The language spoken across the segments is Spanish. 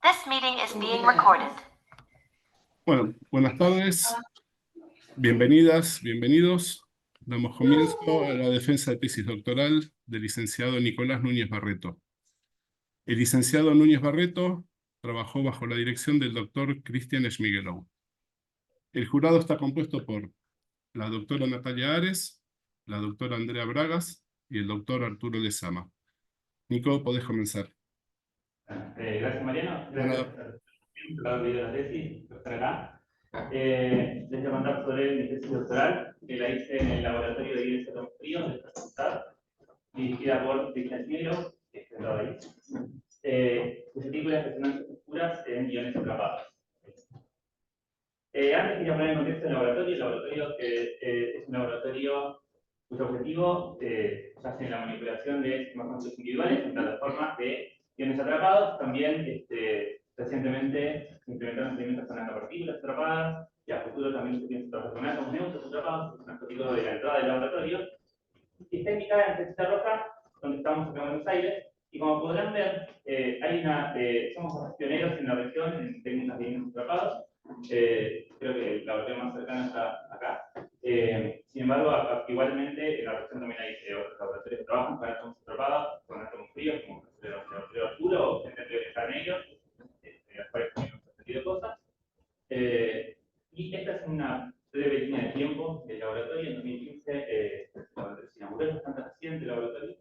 This meeting is being recorded. Bueno, buenas tardes, bienvenidas, bienvenidos. Damos comienzo a la defensa de tesis doctoral del licenciado Nicolás Núñez Barreto. El licenciado Núñez Barreto trabajó bajo la dirección del doctor Cristian Schmigelow. El jurado está compuesto por la doctora Natalia Ares, la doctora Andrea Bragas y el doctor Arturo Lezama. Nico, podés comenzar. Gracias, Mariano. Gracias por haber leído la tesis, por estar acá. Les voy a contar sobre mi tesis doctoral, que la hice en el laboratorio de iones fríos de esta facultad, dirigida por Cristian Schmigelow, que es sentado ahí. Cuyo título es Resonancias oscuras en iones atrapados. Antes quería poner en contexto el laboratorio es un laboratorio cuyo objetivo se hace en la manipulación de sistemas cuánticos individuales en plataformas de iones atrapados. También recientemente se implementaron experimentos con nanopartículas atrapadas, y a futuro también se piensa trabajar con átomos neutros atrapados, que es un aspecto de la entrada del laboratorio. Y está indicada en Cesta Roja, donde estamos acá en Buenos Aires, y como podrán ver, somos pioneros en la región en técnicas de iones atrapados. Creo que el laboratorio más cercano está acá. Sin embargo, igualmente en la región también hay otros laboratorios que trabajan con átomos atrapados, con átomos fríos, como el laboratorio Arturo o el laboratorio de Carneiro, en los cuales también hemos aprendido cosas. Y esta es una breve línea de tiempo del laboratorio. En 2015 el laboratorio se inauguró, es bastante reciente el laboratorio.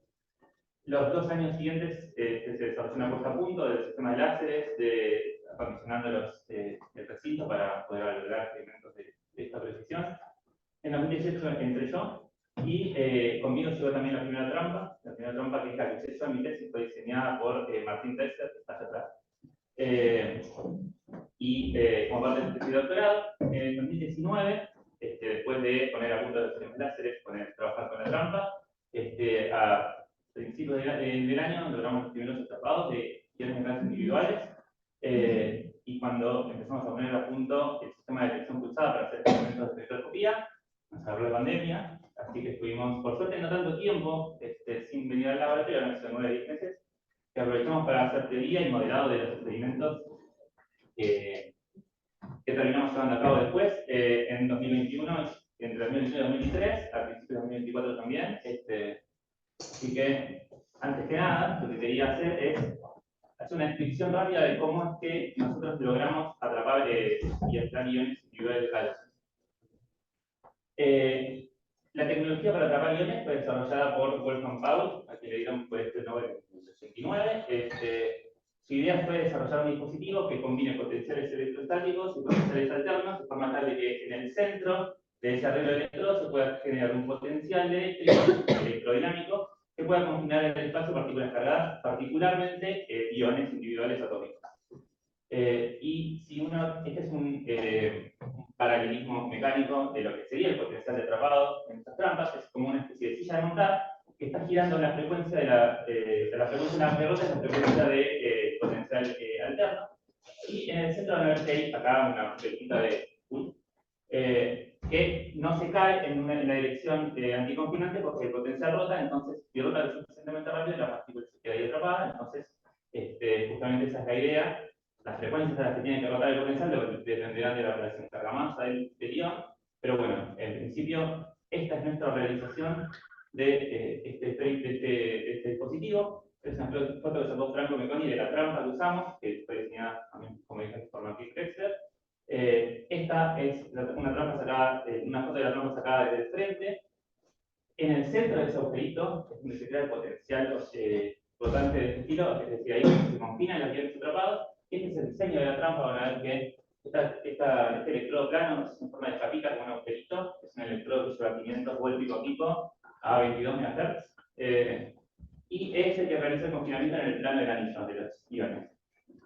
Los 2 años siguientes se desarrolló una puesta a punto del sistema de láseres, acondicionando el recinto para poder lograr experimentos de esta precisión. En 2018 entré yo y conmigo llegó también la primera trampa que es la que usé yo en mi tesis, fue diseñada por Martín Texer, que está allá atrás. Como parte de este doctorado, en 2019, después de poner a punto los sistemas láseres, trabajar con la trampa, a principios del año logramos los primeros atrapados de iones de clases individuales, y cuando empezamos a poner a punto el sistema de detección pulsada para hacer experimentos de espectroscopía, nos agarró la pandemia, así que estuvimos, por suerte, no tanto tiempo sin venir al laboratorio, han sido 9 o 10 meses, que aprovechamos para hacer teoría y modelado de los experimentos que terminamos llevando a cabo después, en 2021, entre 2021 y 2023, a principios de 2024 también. Así que, antes que nada, lo que quería hacer es hacer una descripción rápida de cómo es que nosotros logramos atrapar y aislar iones individuales de calcio. La tecnología para atrapar iones fue desarrollada por Wolfgang Paul, a quien le dieron este Nobel en el 89. Su idea fue desarrollar un dispositivo que combine potenciales electrostáticos y potenciales alternos, de forma tal de que en el centro de ese arreglo de electrodos se pueda generar un potencial electrodinámico que pueda confinar en el espacio partículas cargadas, particularmente iones individuales atómicos. Este es un paralelismo mecánico de lo que sería el potencial de atrapado en estas trampas. Es como una especie de silla de montar que está girando la frecuencia de la frecuencia de la pelota, es la frecuencia de potencial alterno. Y en el centro van a ver que hay acá una pelotita de Coulomb, que no se cae en la dirección anticonfinante porque el potencial rota, entonces si rota lo suficientemente rápido la partícula se queda ahí atrapada. Entonces, justamente esa es la idea. Las frecuencias a las que tiene que rotar el potencial dependerán de la relación carga-masa del ion, pero bueno, en principio esta es nuestra realización de este dispositivo. Es una foto que sacó Franco Mecconi de la trampa que usamos, que fue diseñada también, como dije, por Martín Texer. Esta es una foto de la trampa sacada desde el frente. En el centro de ese agujerito es donde se crea el potencial rotante de este estilo, es decir, ahí se confinan los iones atrapados. Este es el diseño de la trampa. Van a ver que este electrodo plano es en forma de chapita con un agujerito, es un electrodo que lleva 500 volts pico a 22 MHz, y es el que realiza el confinamiento en el plano del anillo de los iones.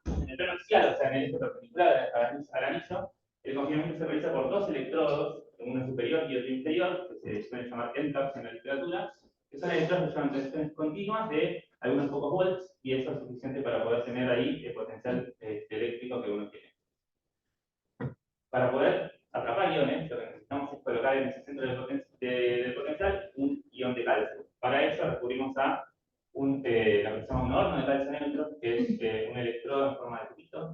En el plano axial, o sea, en el eje perpendicular al anillo, el confinamiento se realiza por 2 electrodos, uno superior y otro inferior, que se suelen llamar NCAPs en la literatura, que son electrodos que llevan tensiones continuas de algunos pocos volts, y eso es suficiente para poder tener ahí el potencial eléctrico que uno quiere. Para poder atrapar iones, lo que necesitamos es colocar en ese centro del potencial un ion de calcio. Para ello recurrimos a lo que se llama un horno de calcio neutro, que es un electrodo en forma de cubito,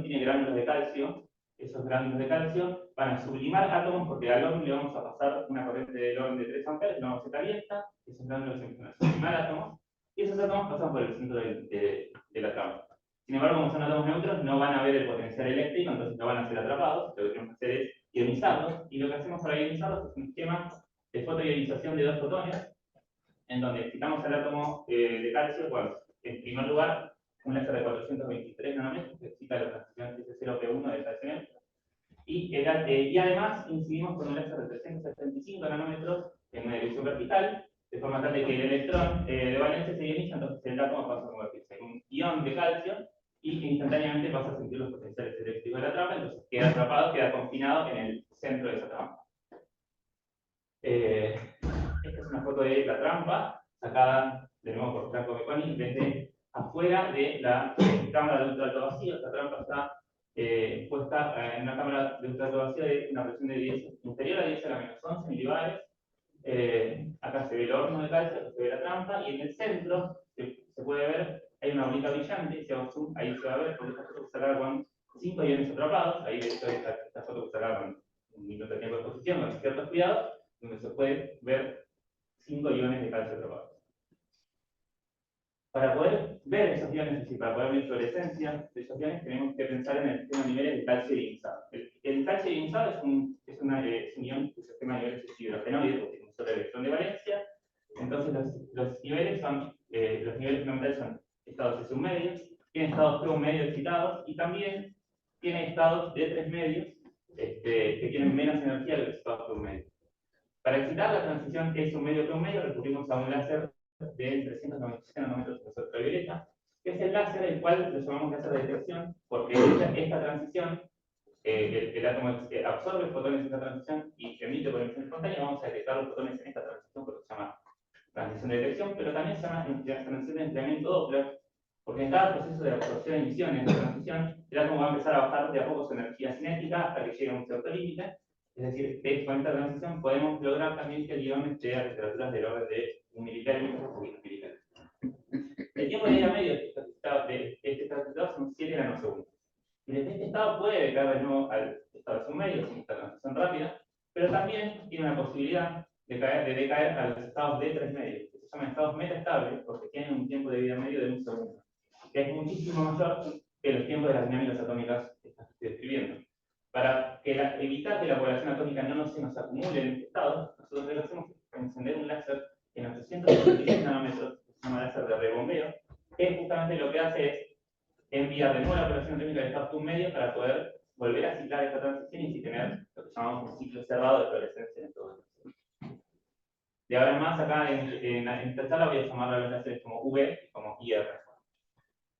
tiene gránulos de calcio. Esos gránulos de calcio van a sublimar átomos porque al horno le vamos a pasar una corriente del orden de 3 amperes, luego se calienta, esos gránulos empiezan a sublimar átomos, y esos átomos pasan por el centro de la trampa. Sin embargo, como son átomos neutros, no van a ver el potencial eléctrico, entonces no van a ser atrapados. Lo que tenemos que hacer es ionizarlos, y lo que hacemos para ionizarlos es un esquema de fotoionización de 2 fotones, en donde excitamos el átomo de calcio, bueno, en primer lugar, un láser de 423 nanómetros que excita la transición S0P1 de calcio neutro. Y además incidimos con un láser de 375 nanómetros en una dirección vertical, de forma tal de que el electrón de valencia se ioniza, entonces el átomo pasa a convertirse en un ion de calcio y instantáneamente pasa a sentir los potenciales eléctricos de la trampa, entonces queda atrapado, queda confinado en el centro de esa trampa. Esta es una foto de la trampa, sacada de nuevo por Franco Mecconi, desde afuera de la cámara de ultraalto vacío. Esta trampa está puesta en una cámara de ultraalto vacío de una presión de 10 inferior a 10 a la menos 11 milibares. Acá se ve el horno de calcio, acá se ve la trampa, y en el centro se puede ver, hay una bolita brillante, si hago zoom, ahí se va a ver, porque esta foto que sacada con 5 iones atrapados, ahí de hecho esta foto que sacada con un minuto de tiempo de exposición, con ciertos cuidados, donde se puede ver 5 iones de calcio atrapados. Para poder ver esos iones, es decir, para poder ver la fluorescencia de esos iones, tenemos que pensar en el sistema de niveles de calcio ionizado. El calcio ionizado es un ion cuyo sistema de niveles es hidrogenoide, porque tiene un solo electrón de valencia. Entonces, los niveles fundamentales son estados S1 medio, tiene estados P1 medio excitados, y también tiene estados D3 medios, que tienen menos energía que los estados P1 medio. Para excitar la transición S1 medio P1 medio, recurrimos a un láser de 397 nanómetros de ultravioleta, que es el láser el cual lo llamamos láser de detección, porque esta transición, el átomo absorbe fotones en esta transición y emite por emisión espontánea. Vamos a detectar los fotones en esta transición, porque se llama transición de detección, pero también se llama transición de enfriamiento Doppler, porque en cada proceso de absorción y emisión en esta transición, el átomo va a empezar a bajar de a poco su energía cinética hasta que llegue a un cierto límite. Es decir, con esta transición podemos lograr también que el ion esté a temperaturas del orden de 1 milikelvin o 1 milikelvin. El tiempo de vida medio de este estado son 7 nanosegundos. Y desde este estado puede decaer de nuevo al estado medio, sin esta transición rápida, pero también tiene una posibilidad de decaer a los estados D3 medios, que se llaman estados metaestables, porque tienen un tiempo de vida medio de 1 segundo, que es muchísimo mayor que los tiempos de las dinámicas atómicas que estoy describiendo. Para evitar que la población atómica no se nos acumule en este estado, nosotros lo que hacemos es encender un láser en 856 nanómetros, que se llama láser de rebombeo, que justamente lo que hace es enviar de nuevo la población atómica del estado medio para poder volver a ciclar esta transición y así tener lo que llamamos un ciclo cerrado de fluorescencia en todo el. De ahora en más, acá en esta charla voy a llamar a los láseres como V como IR.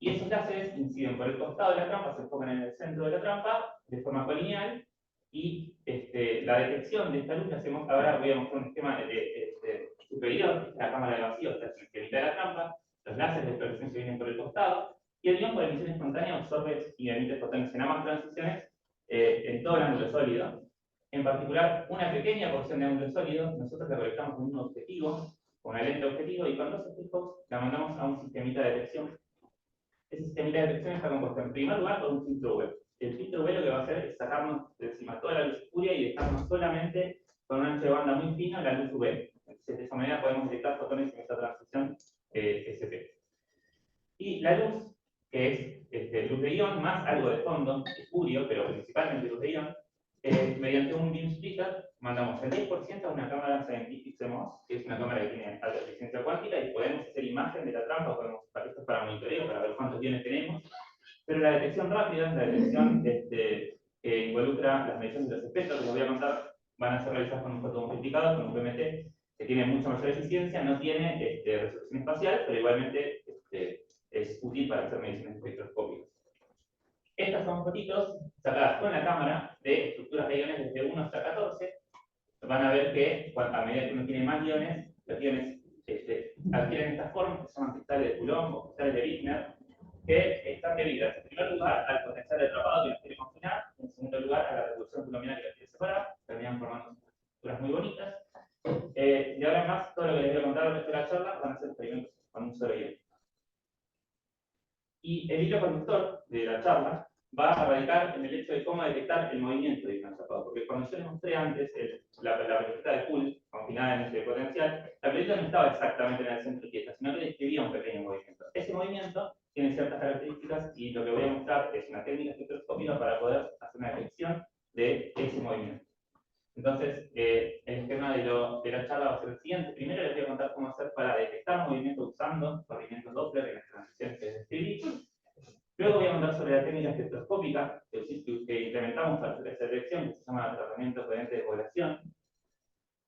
Y esos láseres inciden por el costado de la trampa, se enfocan en el centro de la trampa de forma colineal, y la detección de esta luz la hacemos. Ahora voy a mostrar un esquema superior, que es la cámara de vacío, esta es la mitad de la trampa. Los láseres de fluorescencia vienen por el costado, y el ion por emisión espontánea absorbe y emite fotones en ambas transiciones en todo el ángulo sólido. En particular, una pequeña porción de ángulo sólido, nosotros la recolectamos con un objetivo, con una lente objetivo, y con 2 espejos la mandamos a un sistemita de detección. Ese sistemita de detección está compuesto en primer lugar por un filtro UV. El filtro UV lo que va a hacer es sacarnos de encima toda la luz espuria y dejarnos solamente con un ancho de banda muy fino la luz UV. Entonces, de esa manera podemos detectar fotones en esta transición SP. Y la luz, que es luz de ion más algo de fondo, espurio, pero principalmente luz de ion, mediante un beam splitter mandamos el 10% a una cámara Scientific CMOS, que es una cámara que tiene alta eficiencia cuántica, y podemos hacer imagen de la trampa, esto es para monitoreo, para ver cuántos iones tenemos. Pero la detección rápida, la detección que involucra las mediciones de los espectros, que les voy a contar, van a ser realizadas con un fotomultiplicador, con un PMT, que tiene mucha mayor eficiencia, no tiene resolución espacial, pero igualmente es útil para hacer mediciones espectroscópicas. Estas son fotitos sacadas con la cámara de estructuras de iones desde 1 hasta 14. Van a ver que a medida que uno tiene más iones, los iones adquieren estas formas que se llaman cristales de Coulomb o cristales de Wigner, que están debidas, en primer lugar, al potencial de atrapado que los quiere confinar, en segundo lugar, a la revolución coulombiana que los quiere separar, terminan formando estructuras muy bonitas. De ahora en más, todo lo que les voy a contar al resto de la charla van a ser experimentos con un solo ion. Y el hilo conductor de la charla va a radicar en el hecho de cómo detectar el movimiento de un zapado. Porque cuando yo les mostré antes la pelotita de pool, confinada en ese potencial, la pelotita no estaba exactamente en el centro quieta, sino que describía un pequeño movimiento. Ese movimiento tiene ciertas características y lo que voy a mostrar es una técnica espectroscópica para poder hacer una detección de ese movimiento. Entonces, el esquema de la charla va a ser el siguiente. Primero les voy a contar cómo hacer para detectar movimientos usando corrimientos Doppler en las transiciones que describí. Luego voy a contar sobre la técnica espectroscópica que implementamos para hacer esta detección, que se llama tratamiento coherente de población.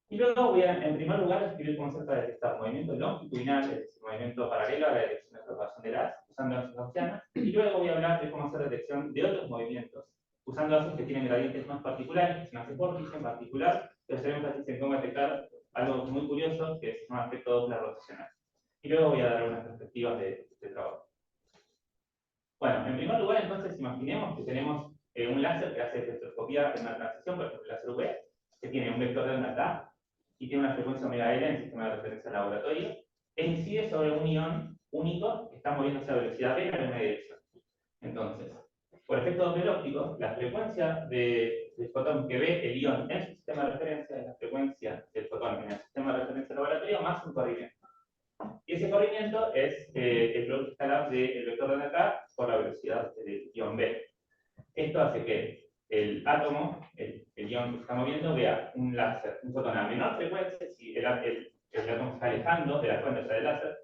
Y luego voy a, en primer lugar, describir cómo hacer para detectar movimiento longitudinal, es decir, movimiento paralelo a la dirección de propagación de las, usando haces gaussianas. Y luego voy a hablar de cómo hacer detección de otros movimientos, usando haces que tienen gradientes más particulares, que es un hace vórtice en particular, pero hacer énfasis en cómo detectar algo muy curioso, que es un efecto Doppler rotacional. Y luego voy a dar unas perspectivas de trabajo. Bueno, en primer lugar, entonces, imaginemos que tenemos un láser que hace espectroscopía en una transición, por ejemplo, el láser UV, que tiene un vector de onda acá, y tiene una frecuencia omega L en el sistema de referencia del laboratorio, e incide sobre un ion único que está moviéndose a velocidad v en una dirección. Entonces, por efecto Doppler óptico, la frecuencia del fotón que ve el ion en su sistema de referencia es la frecuencia del fotón en el sistema de referencia del laboratorio más un corrimiento. Y ese corrimiento es el producto escalar del vector de onda acá por la velocidad del ion B. Esto hace que el átomo, el ion que se está moviendo, vea un láser, un fotón a menor frecuencia si el átomo se está alejando de la fuente del láser,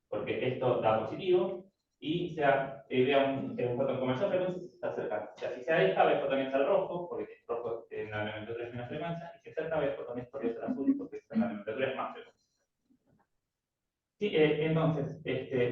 porque esto da positivo, y vea un fotón con mayor frecuencia si se está acercando. O sea, si se aleja, ve fotones al rojo, porque el rojo tiene una nomenclatura es menos frecuencia, y si se acerca, ve fotones corridos al azul, porque la nomenclatura es más frecuencia. Sí, entonces,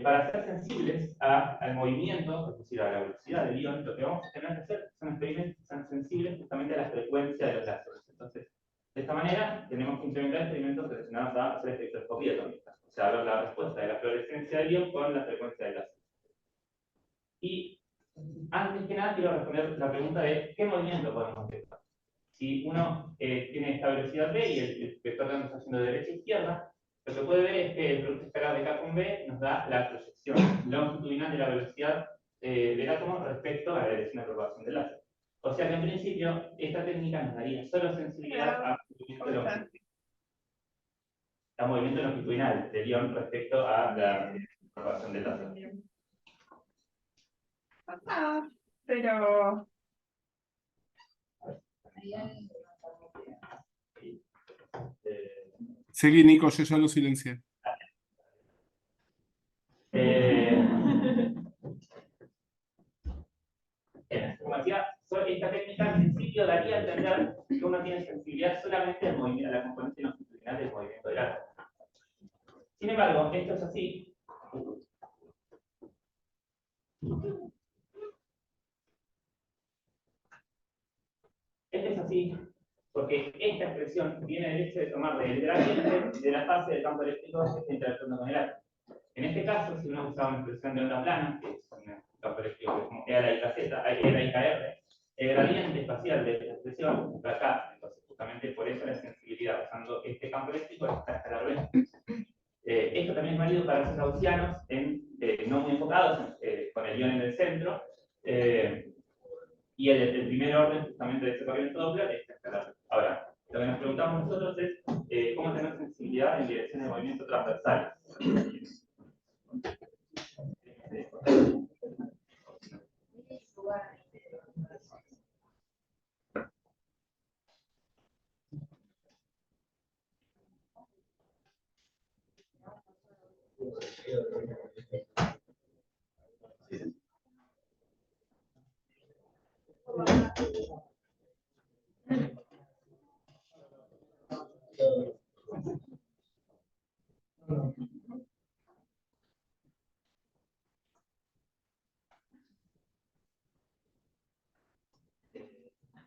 para ser sensibles al movimiento, es decir, a la velocidad del ion, lo que vamos a tener que hacer son experimentos que sean sensibles justamente a la frecuencia de los láseres. Entonces, de esta manera, tenemos que implementar experimentos relacionados a hacer espectroscopía atómica, o sea, ver la respuesta de la fluorescencia del ion con la frecuencia del láser. Y, antes que nada, quiero responder la pregunta de ¿qué movimiento podemos detectar? Si uno tiene esta velocidad v y el vector que está haciendo de derecha a izquierda, lo que puede ver es que el producto escalar de K con B nos da la proyección longitudinal de la velocidad del átomo respecto a la dirección de propagación del láser. O sea que en principio esta técnica nos daría solo sensibilidad a movimiento longitudinal del ion respecto a la propagación del láser. Pero Seguí, Nico, yo ya lo silencié. Como decía, esta técnica en principio daría a entender que uno tiene sensibilidad solamente al movimiento, a la componente longitudinal del movimiento del átomo. Sin embargo, esto es así. Esto es así porque esta expresión viene del hecho de tomar del gradiente de la fase del campo eléctrico que está interactuando con el átomo. En este caso, si uno usaba una expresión de onda plana, que es un campo eléctrico que es como E a la IKZ, E a la IKR, el gradiente espacial de esta expresión está acá. Entonces, justamente por eso la sensibilidad usando este campo eléctrico es esta escalar B. Esto también es válido para los gaussianos no muy enfocados, con el ion en el centro. Y el primer orden justamente de este corriente Doppler es escalar. Ahora, lo que nos preguntamos nosotros es cómo tener sensibilidad en direcciones de movimiento transversales.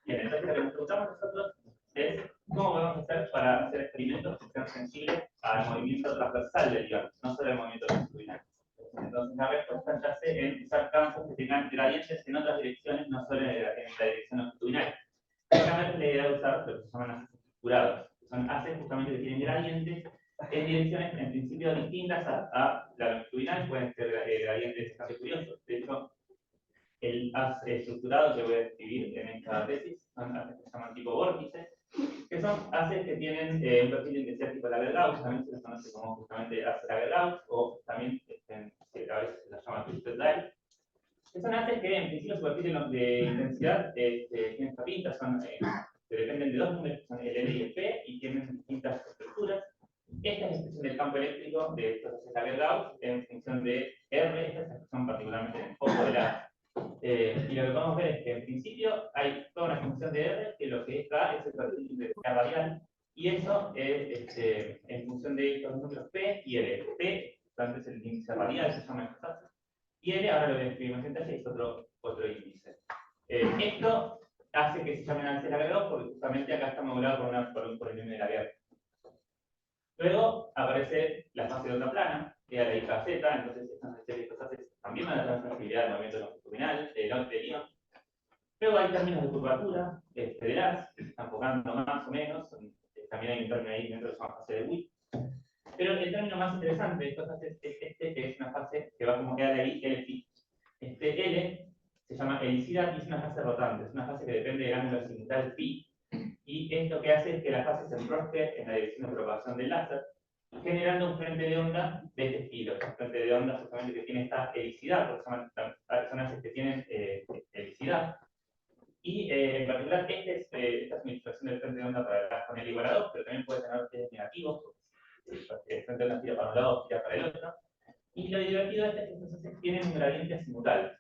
Bien, entonces lo que nos preguntamos nosotros es cómo podemos hacer para hacer experimentos que sean sensibles al movimiento transversal del ion, no solo al movimiento longitudinal. Entonces la respuesta yace en usar campos que tengan gradientes en otras direcciones, no solo en la dirección longitudinal. Justamente la idea de usar lo que se llaman haces estructurados, que son haces justamente que tienen gradientes en direcciones en principio distintas a la longitudinal, pueden ser gradientes bastante curiosos. De hecho, el haz estructurado que voy a describir en esta tesis, son haces que se llaman tipo vórtices, que son haces que tienen un perfil de intensidad tipo Lagergauss, también se les conoce como justamente haces Lagergauss, o también a veces se las llama twisted line, que son haces que en principio su perfil de intensidad tienen esta pinta, que dependen de dos números, que son el L y el P, y tienen distintas estructuras. Esta es la expresión del campo eléctrico de estos haces Lagergauss en función de R, esta es la expresión particularmente en el foco de la. Y lo que podemos ver es que en principio hay toda una función de R que lo que da es el perfil de intensidad radial, y eso es en función de estos números P y L. P, antes el índice radial, se llama estos haces, y L, ahora lo voy a escribir más en detalle, es otro índice. Esto hace que se llamen haces Lagergauss porque justamente acá está modulado por un polinomio de Laguerre. Luego aparece la fase de onda plana, que es la hija Z, entonces estos haces también van a tener sensibilidad del movimiento longitudinal, del ion. Luego hay términos de curvatura de las, que se están enfocando más o menos, también hay un término ahí dentro de esa fase de Witt. Pero el término más interesante de estos haces es que es una fase que va como quedar ahí, L phi. Este L se llama helicidad y es una fase rotante, es una fase que depende del ángulo azimutal phi. Y esto que hace es que la fase se enrosque en la dirección de propagación del láser, generando un frente de onda de este estilo. Un frente de onda justamente que tiene esta helicidad, porque son haces que tienen helicidad. Y en particular, esta es una ilustración del frente de onda para el gas con L igual a 2, pero también puede tener ustedes negativos, porque el frente de onda tira para un lado o tira para el otro. Y lo divertido es que estos haces tienen un gradiente azimutal.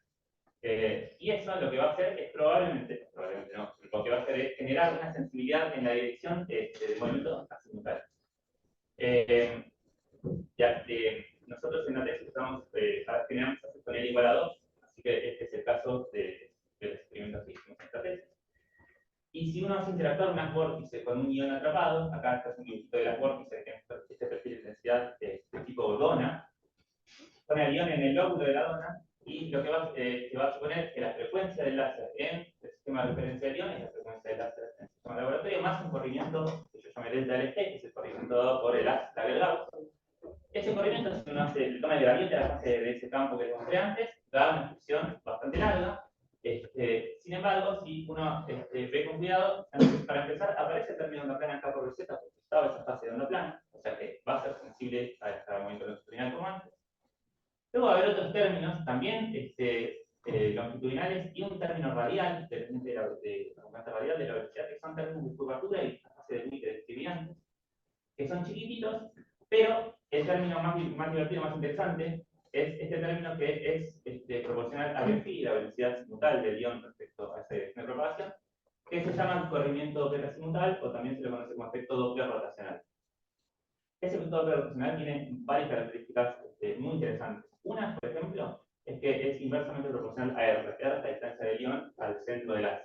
Y eso lo que va a hacer es probablemente no, lo que va a hacer es generar una sensibilidad en la dirección del movimiento azimutal. Nosotros en la tesis generamos haces con L igual a 2, así que este es el caso del experimento que hicimos en esta tesis. Y si uno hace interactuar unas vórtices con un ion atrapado, acá está un dibujito de las vórtices, que tiene este perfil de intensidad de tipo dona, pone el ion en el lóbulo de la dona, y lo que va a suponer que la frecuencia del láser en el sistema de referencia del ion es la frecuencia del láser en el sistema de laboratorio, más un corrimiento que yo llamé delta LT, que es el corrimiento dado por el haz Lagergauss. Ese corrimiento, si uno toma el gradiente a la fase de ese campo que les mostré antes, da una expresión bastante larga. Sin embargo, si uno ve con cuidado, para empezar, aparece el término de onda plana acá por Z, porque estaba esa fase de onda plana, o sea que va a ser sensible a este movimiento longitudinal como antes. Luego va a haber otros términos también longitudinales y un término radial, dependiente de la constante radial de la velocidad, que son términos de curvatura y la fase de Witt que describí antes, que son chiquititos, pero el término más divertido, más interesante, es este término que es proporcional a Bphi, la velocidad azimutal del ion respecto a esa dirección de propagación, que se llama corrimiento Doppler azimutal, o también se lo conoce como efecto Doppler rotacional. Ese efecto Doppler rotacional tiene varias características muy interesantes. Una, por ejemplo, es que es inversamente proporcional a R. R es la distancia del ion al centro del haz.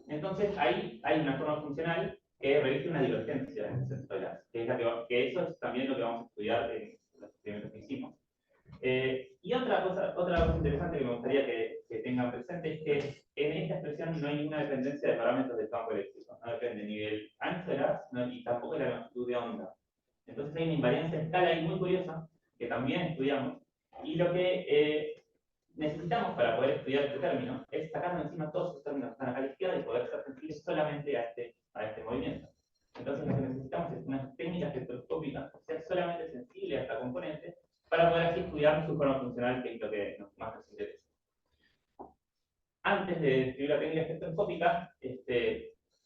Entonces, ahí hay una forma funcional que reviste una divergencia en el centro del haz, que eso es también lo que vamos a estudiar en los experimentos que hicimos. Y otra cosa interesante que me gustaría que tengan presente es que en esta expresión no hay ninguna dependencia de parámetros del campo eléctrico. No depende ni del ancho del haz y tampoco de la longitud de onda. Entonces hay una invariancia de escala ahí muy curiosa que también estudiamos. Y lo que necesitamos para poder estudiar este término es sacarnos encima todos esos términos que están acá a la izquierda y poder ser sensibles solamente a este movimiento. Entonces lo que necesitamos es una técnica espectroscópica que sea solamente sensible a esta componente para poder así estudiar su forma funcional, que es lo que más nos interesa. Antes de describir la técnica espectroscópica,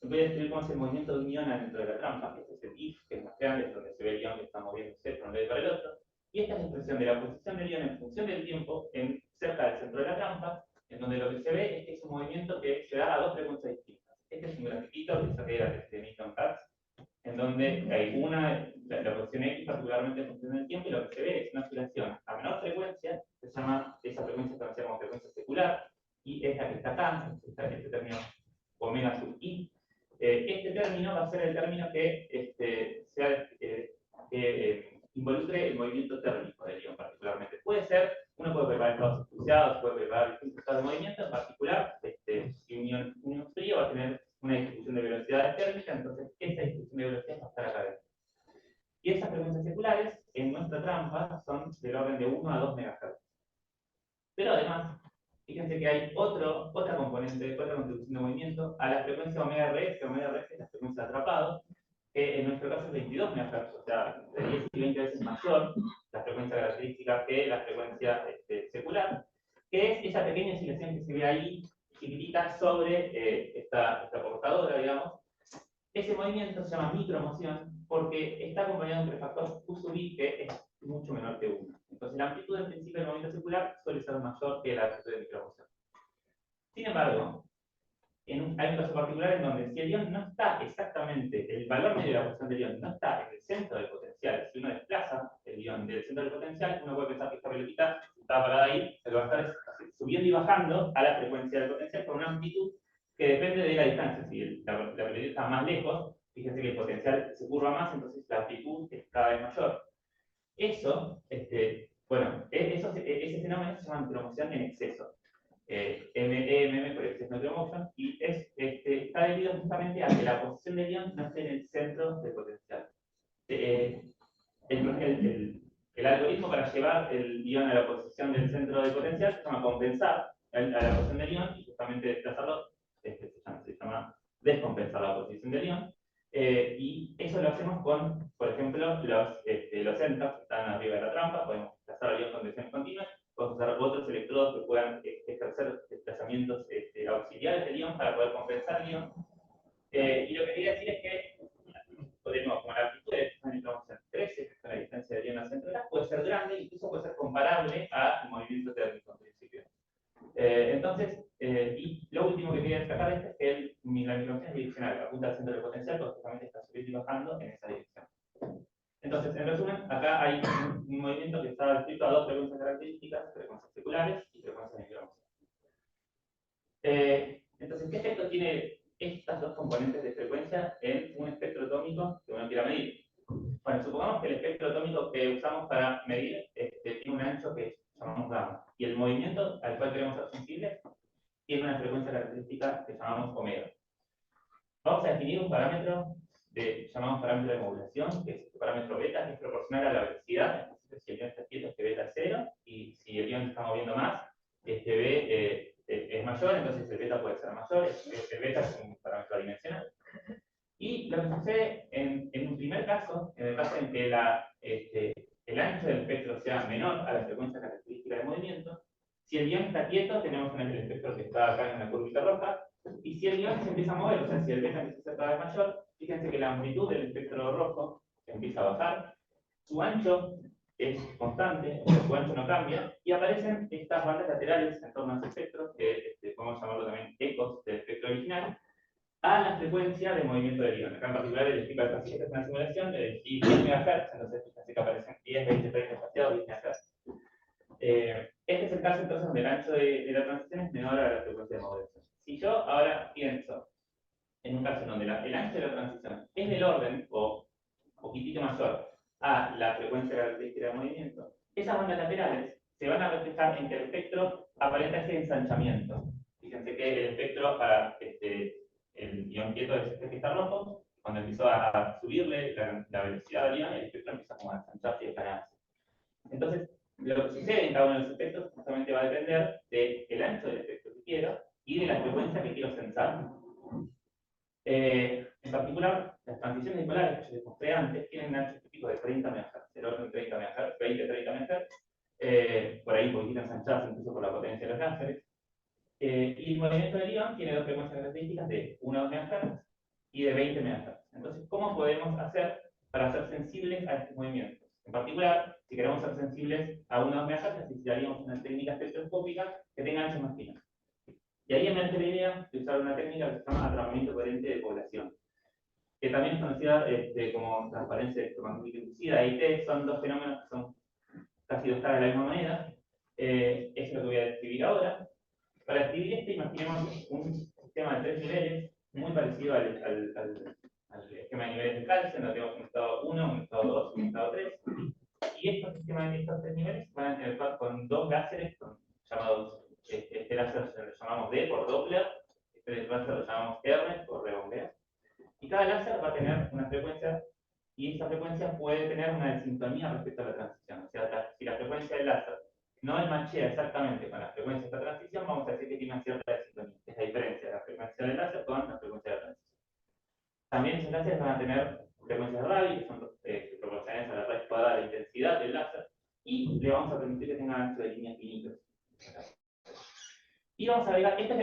voy a describir cómo es el movimiento de un ion dentro de la trampa. Este es el if, que es más grande, es donde se ve el ion que está moviéndose por un lado y para el otro. Y esta es la expresión de la posición del ion en función del tiempo cerca del centro de la trampa, en donde lo que se ve es que es un movimiento que se da a dos frecuencias distintas. Este es un grafiquito que saqué de Milton Katz, en donde hay la posición X particularmente en función del tiempo, y lo que se ve es una oscilación a menor frecuencia, se llama, esa frecuencia se llama frecuencia secular, y esta que está acá, este término omega sub i, este término va a ser el término que involucre el movimiento térmico del ion particularmente. Puede ser, uno puede preparar estados asociados, puede preparar distintos estados de movimiento, en particular, si un ion frío va a tener una distribución de velocidades térmicas, entonces esa distribución de velocidades va a estar acá adentro. Y esas frecuencias seculares en nuestra trampa son del orden de 1 a 2 MHz. Pero además, fíjense fíjense que hay otra componente, otra contribución de movimiento a la frecuencia omega RF, que omega RF es la frecuencia de atrapado, que en nuestro caso es 22 MHz, o sea, de 10 y 20 veces mayor la frecuencia característica que la frecuencia secular, que es esa pequeña oscilación que se ve ahí, chiquitita, sobre esta portadora, digamos. Ese movimiento se llama micromoción porque está acompañado de un prefactor U sub i que es mucho menor que 1. Entonces la amplitud en principio del movimiento circular suele ser mayor que la amplitud de micromoción. Sin embargo, hay un caso particular en donde si el ion no está exactamente, el valor medio de la posición del ion no está en el centro del potencial, si uno desplaza el ion del centro del potencial, uno puede pensar que esta pelotita estaba parada ahí, se va a estar subiendo y bajando a la frecuencia del potencial con una amplitud que depende de la distancia. Si la pelotita está más lejos, fíjense que el potencial se curva más, entonces la amplitud es cada vez mayor. Eso, bueno, ese fenómeno se llama micromoción en exceso. EMM por exceso de micromotion, y está debido justamente a que la posición del ion no esté en el centro del potencial. El algoritmo para llevar el ion a la posición del centro del potencial se llama compensar a la posición del ion y justamente desplazarlo se llama descompensar la posición del ion. Y eso lo hacemos con, por ejemplo, los centros que están arriba de la trampa. Podemos desplazar el ion con tensiones continuas, podemos usar otros electrodos que puedan ejercer desplazamientos auxiliares del ion para poder compensar el ion. Y lo que quería decir es que podemos, como la amplitud de la micromoción crece con la distancia del ion al centro, puede ser grande, incluso puede ser comparable al movimiento térmico en principio. Entonces, y lo último que quería destacar es que la micromoción es direccional, apunta al centro del potencial, porque justamente está subiendo y bajando en esa dirección. Entonces, en resumen, acá hay un movimiento que está descrito a dos frecuencias características, frecuencias seculares y frecuencias de micromoción. Entonces, ¿qué efecto tiene estas dos componentes de frecuencia en un espectro atómico que uno quiera medir? Bueno, supongamos que el espectro atómico que usamos para medir tiene un ancho que llamamos gamma, y el movimiento al cual queremos ser sensibles tiene una frecuencia característica que llamamos omega. Vamos a definir un parámetro llamamos parámetro de modulación, que es este parámetro beta, que es proporcional a la velocidad. Entonces, si el ion está quieto, beta es 0, y si el ion se está moviendo más, B es mayor, entonces el beta puede ser mayor, el beta es un parámetro adimensional. Y lo que sucede en un primer caso, en el caso en que el ancho del espectro sea menor a la frecuencia característica de movimiento, si el ion está quieto, tenemos el espectro que está acá en la curvita roja, y si el ion se empieza a mover, o sea, si el beta empieza a ser cada vez mayor, fíjense que la amplitud del espectro rojo empieza a bajar, su ancho es constante, o sea, su ancho no cambia, y aparecen estas bandas laterales en torno a ese espectro, que podemos llamarlo también ecos del espectro original, a la frecuencia de movimiento del ion. Acá en particular el explica el paciente, es una simulación de 10 MHz, entonces fíjense que aparecen 10, 20, 30 espaciados, 10 MHz. Este es el caso entonces donde el ancho de la transición es menor a la frecuencia de modulación. Si yo ahora pienso en un caso en donde el ancho de la transición es del orden o un poquitito mayor a la frecuencia característica de movimiento, esas bandas laterales se van a reflejar en que el espectro aparenta ese ensanchamiento. Fíjense que el espectro para el ion quieto es este que está rojo, cuando empiezo a subirle la velocidad del ion, el espectro empieza como a ensancharse y desplanearse. Entonces, lo que sucede en cada uno de los espectros justamente va a depender del ancho del espectro que quiero y de la frecuencia que quiero sensar. En particular, las transiciones dipolares que yo les mostré antes tienen un ancho típico de 30 MHz, del orden de 30 MHz, 20-30 MHz, por ahí un poquitito ensanchadas incluso por la potencia de los láseres. Y el movimiento del ion tiene dos frecuencias características de 1 a 2 MHz y de 20 MHz. Entonces, ¿cómo podemos hacer para ser sensibles a estos movimientos? En particular, si queremos ser sensibles a 1 a 2 MHz, necesitaríamos una técnica espectroscópica que tenga anchos más finos. Y ahí emerge la idea de usar una técnica que se llama atrapamiento coherente de población, que también es conocida como transparencia electromagnética inducida. AIT son dos fenómenos que son casi dos caras de la misma moneda. Es lo que voy a describir ahora. Para escribir esto, imaginemos un sistema de 3 niveles, muy parecido al esquema de niveles de calcio, donde tenemos un estado 1, un estado 2 y un estado 3. Y estos sistemas de estos 3 niveles van a interactuar con dos láseres llamados. Este láser lo llamamos D por Doppler, este láser lo llamamos R por redondeo. Y cada láser va a tener una frecuencia, y esa frecuencia puede tener una desintonía respecto a la transición. O sea, si la frecuencia del láser no machea exactamente con la frecuencia de esta transición, vamos a decir que tiene una cierta desintonía. Es la diferencia de la frecuencia del láser con la frecuencia de la transición. También esos láseres van a tener frecuencias de radio, que son proporcionales a la raíz cuadrada de la intensidad del láser, y le vamos a permitir que tenga ancho de línea finito. Y vamos a ver, esto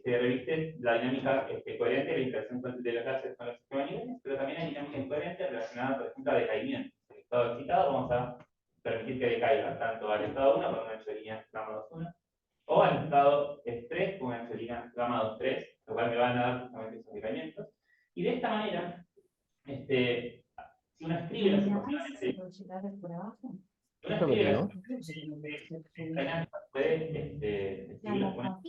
reviste la dinámica coherente de la interacción de los láseres con los sistemas de niveles, pero también hay dinámica incoherente relacionada, por ejemplo, a decaimiento. En el estado excitado vamos a permitir que decaiga tanto al estado 1 con un ancho de línea gamma 2,1, o al estado 3 con un ancho de línea gamma 2,3, lo cual me van a dar justamente esos decaimientos. Y de esta manera, si uno escribe las ecuaciones, puede escribirlas para la matriz de densidad.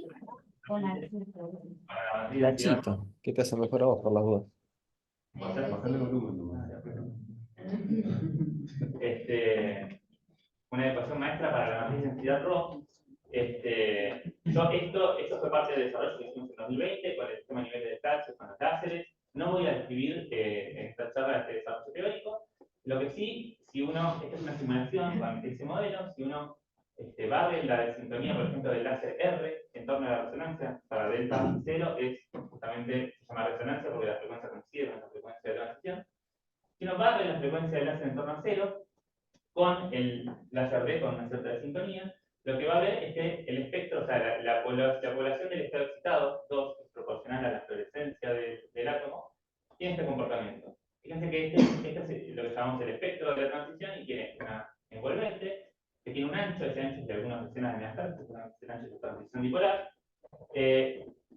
Nachito, ¿qué te hace mejor a vos por las dudas? Bajarle volumen nomás. Una ecuación maestra para la matriz de densidad ρ. Esto fue parte del desarrollo que hicimos en 2020 con el sistema de niveles de calcio, con los láseres. No voy a describir en esta charla este desarrollo teórico. Lo que sí, si uno, esta es una simulación con ese modelo, si uno barre la desintonía, por ejemplo, del láser R en torno a la resonancia para delta 0, es justamente, se llama resonancia porque la frecuencia coincide con la frecuencia de transición. Si uno barre la frecuencia del láser en torno a 0, con el láser D con una cierta desintonía, lo que va a ver es que el espectro, o sea, la población del estado excitado, 2, es proporcional a la fluorescencia del átomo, tiene este comportamiento. Fíjense que este es lo que llamamos el espectro de la transición y tiene una envolvente que tiene un ancho, ese ancho es de algunas decenas de megahertz, es el ancho de la transición dipolar.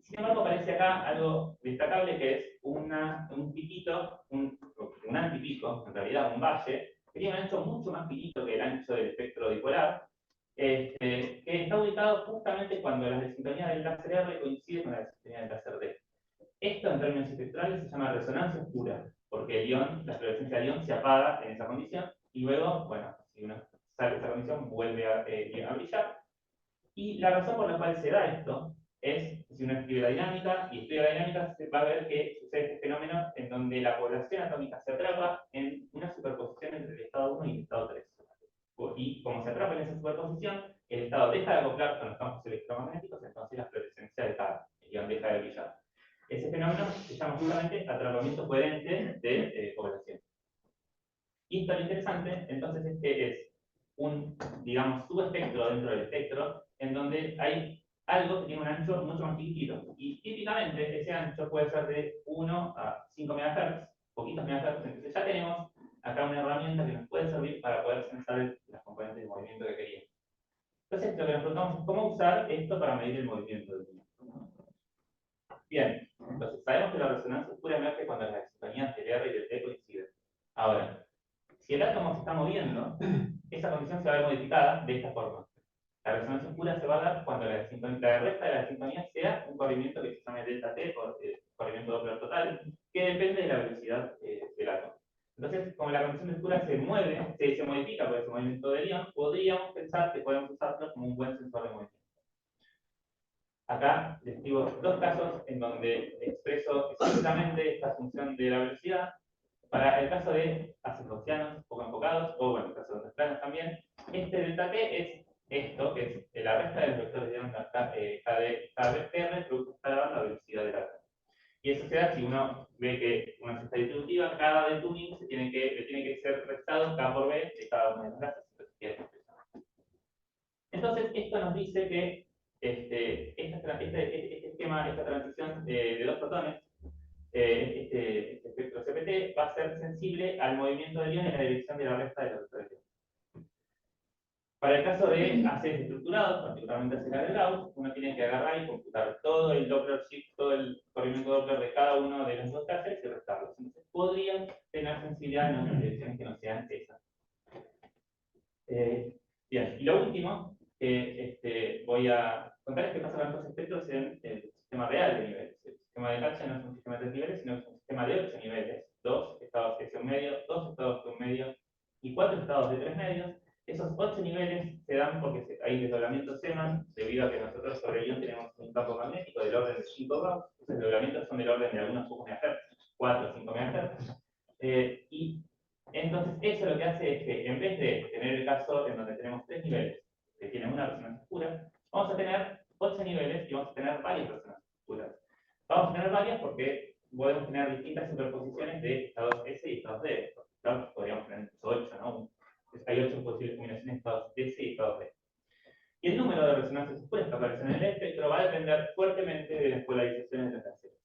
Sin embargo, aparece acá algo destacable que es un piquito, un antipico, en realidad un valle, que tiene un ancho mucho más finito que el ancho del espectro dipolar, que está ubicado justamente cuando la desintonía del láser R coincide con la desintonía del láser D. Esto en términos espectrales se llama resonancia oscura, porque el ion, la fluorescencia del ion se apaga en esa condición, y luego, bueno, si uno sale de esa condición, vuelve a brillar. Y la razón por la cual se da esto es, si uno escribe la dinámica y estudia la dinámica, se va a ver que sucede este fenómeno en donde la población atómica se atrapa en una superposición entre el estado 1 y el estado 3. Y como se atrapa en esa superposición, el estado deja de acoplar con los campos electromagnéticos, entonces la fluorescencia decae, el ion deja de brillar. Ese fenómeno se llama justamente atrapamiento coherente de población. Y esto lo interesante, entonces, es que es un, digamos, subespectro dentro del espectro, en donde hay algo que tiene un ancho mucho más chiquitito. Y típicamente ese ancho puede ser de 1 a 5 MHz, poquitos MHz, entonces ya tenemos acá una herramienta que nos puede servir para poder sensar las componentes de movimiento que queríamos. Entonces, lo que nos preguntamos es cómo usar esto para medir el movimiento del niño. Bien, entonces sabemos que la resonancia oscura emerge cuando las desintonías del R y del D coinciden. Ahora, si el átomo se está moviendo, esa condición se va a ver modificada de esta forma. La resonancia oscura se va a dar cuando la resta de la desintonía sea un corrimiento que se llama delta T, o corrimiento Doppler total, que depende de la velocidad del átomo. Entonces, como la condición de oscura se mueve, se modifica por ese movimiento del ion, podríamos pensar que podemos usarlo como un buen sensor de movimiento. Acá les digo dos casos en donde expreso exactamente esta función de la velocidad. Para el caso de ácidos gaussianos poco enfocados, o bueno, el caso de otros planos también, este delta T es esto, que es la resta de los vectores de onda KDR, producto de la velocidad del átomo. Y eso se da si uno ve que una cesta distributiva, cada de tuning le tiene que ser restado K por B de cada una de las clases. Entonces, esto nos dice que este esquema, esta transición de dos fotones, este espectro CPT, va a ser sensible al movimiento del ion en la dirección de la resta de los vectores de ion. Para el caso de ACs estructurados, particularmente ACs de Gauss, uno tiene que agarrar y computar todo el Doppler shift, todo el corrimiento Doppler de cada uno de los dos láseres y restarlos. Entonces podrían tener sensibilidad en otras direcciones que no sean esas. Bien, y lo último, voy a contar qué pasa con estos espectros en el sistema real de niveles. El sistema de Kacha no es un sistema de 3 niveles, sino que es un sistema de 8 niveles, 2 estados de 1 medio, 2 estados de 1 medio y 4 estados de 3 medios. Esos 8 niveles se dan porque hay desdoblamientos Zeeman, debido a que nosotros sobre el ion tenemos un campo magnético del orden de 5 Gauss, esos desdoblamientos son del orden de algunos pocos MHz, 4 o 5 MHz, y entonces eso lo que hace es que en vez de tener el caso en donde tenemos 3 niveles que tiene una resonancia oscura, vamos a tener 8 niveles y vamos a tener varias resonancias oscuras. Vamos a tener varias porque podemos tener distintas superposiciones de estados S y estados D. Claro, podríamos tener incluso 8, ¿no? Hay 8 posibles combinaciones de estados S y estados D. Y el número de resonancias oscuras que aparecen en el espectro va a depender fuertemente de las polarizaciones de las terceras.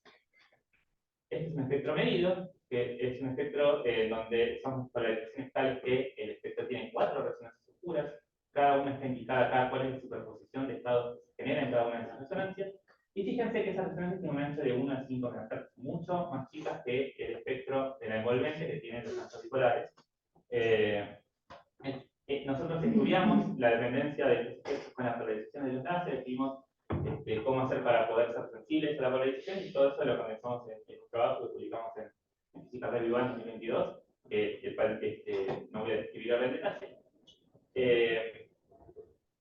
Este es un espectro medido, que es un espectro donde son polarizaciones tales que el espectro tiene 4 resonancias oscuras, cada una está indicada cada cuál es la superposición de estados que se genera en cada una de esas resonancias. Y fíjense que esas resonancias tienen un ancho de 1 a 5 MHz, mucho más chicas que el espectro de la envolvente que tiene los campos bipolares. Nosotros estudiamos la dependencia de estos espectros con la polarización de los láseres, vimos cómo hacer para poder ser sensibles a la polarización, y todo eso lo comenzamos en un trabajo que publicamos en Física Review en 2022, el cual no voy a describir ahora en detalle.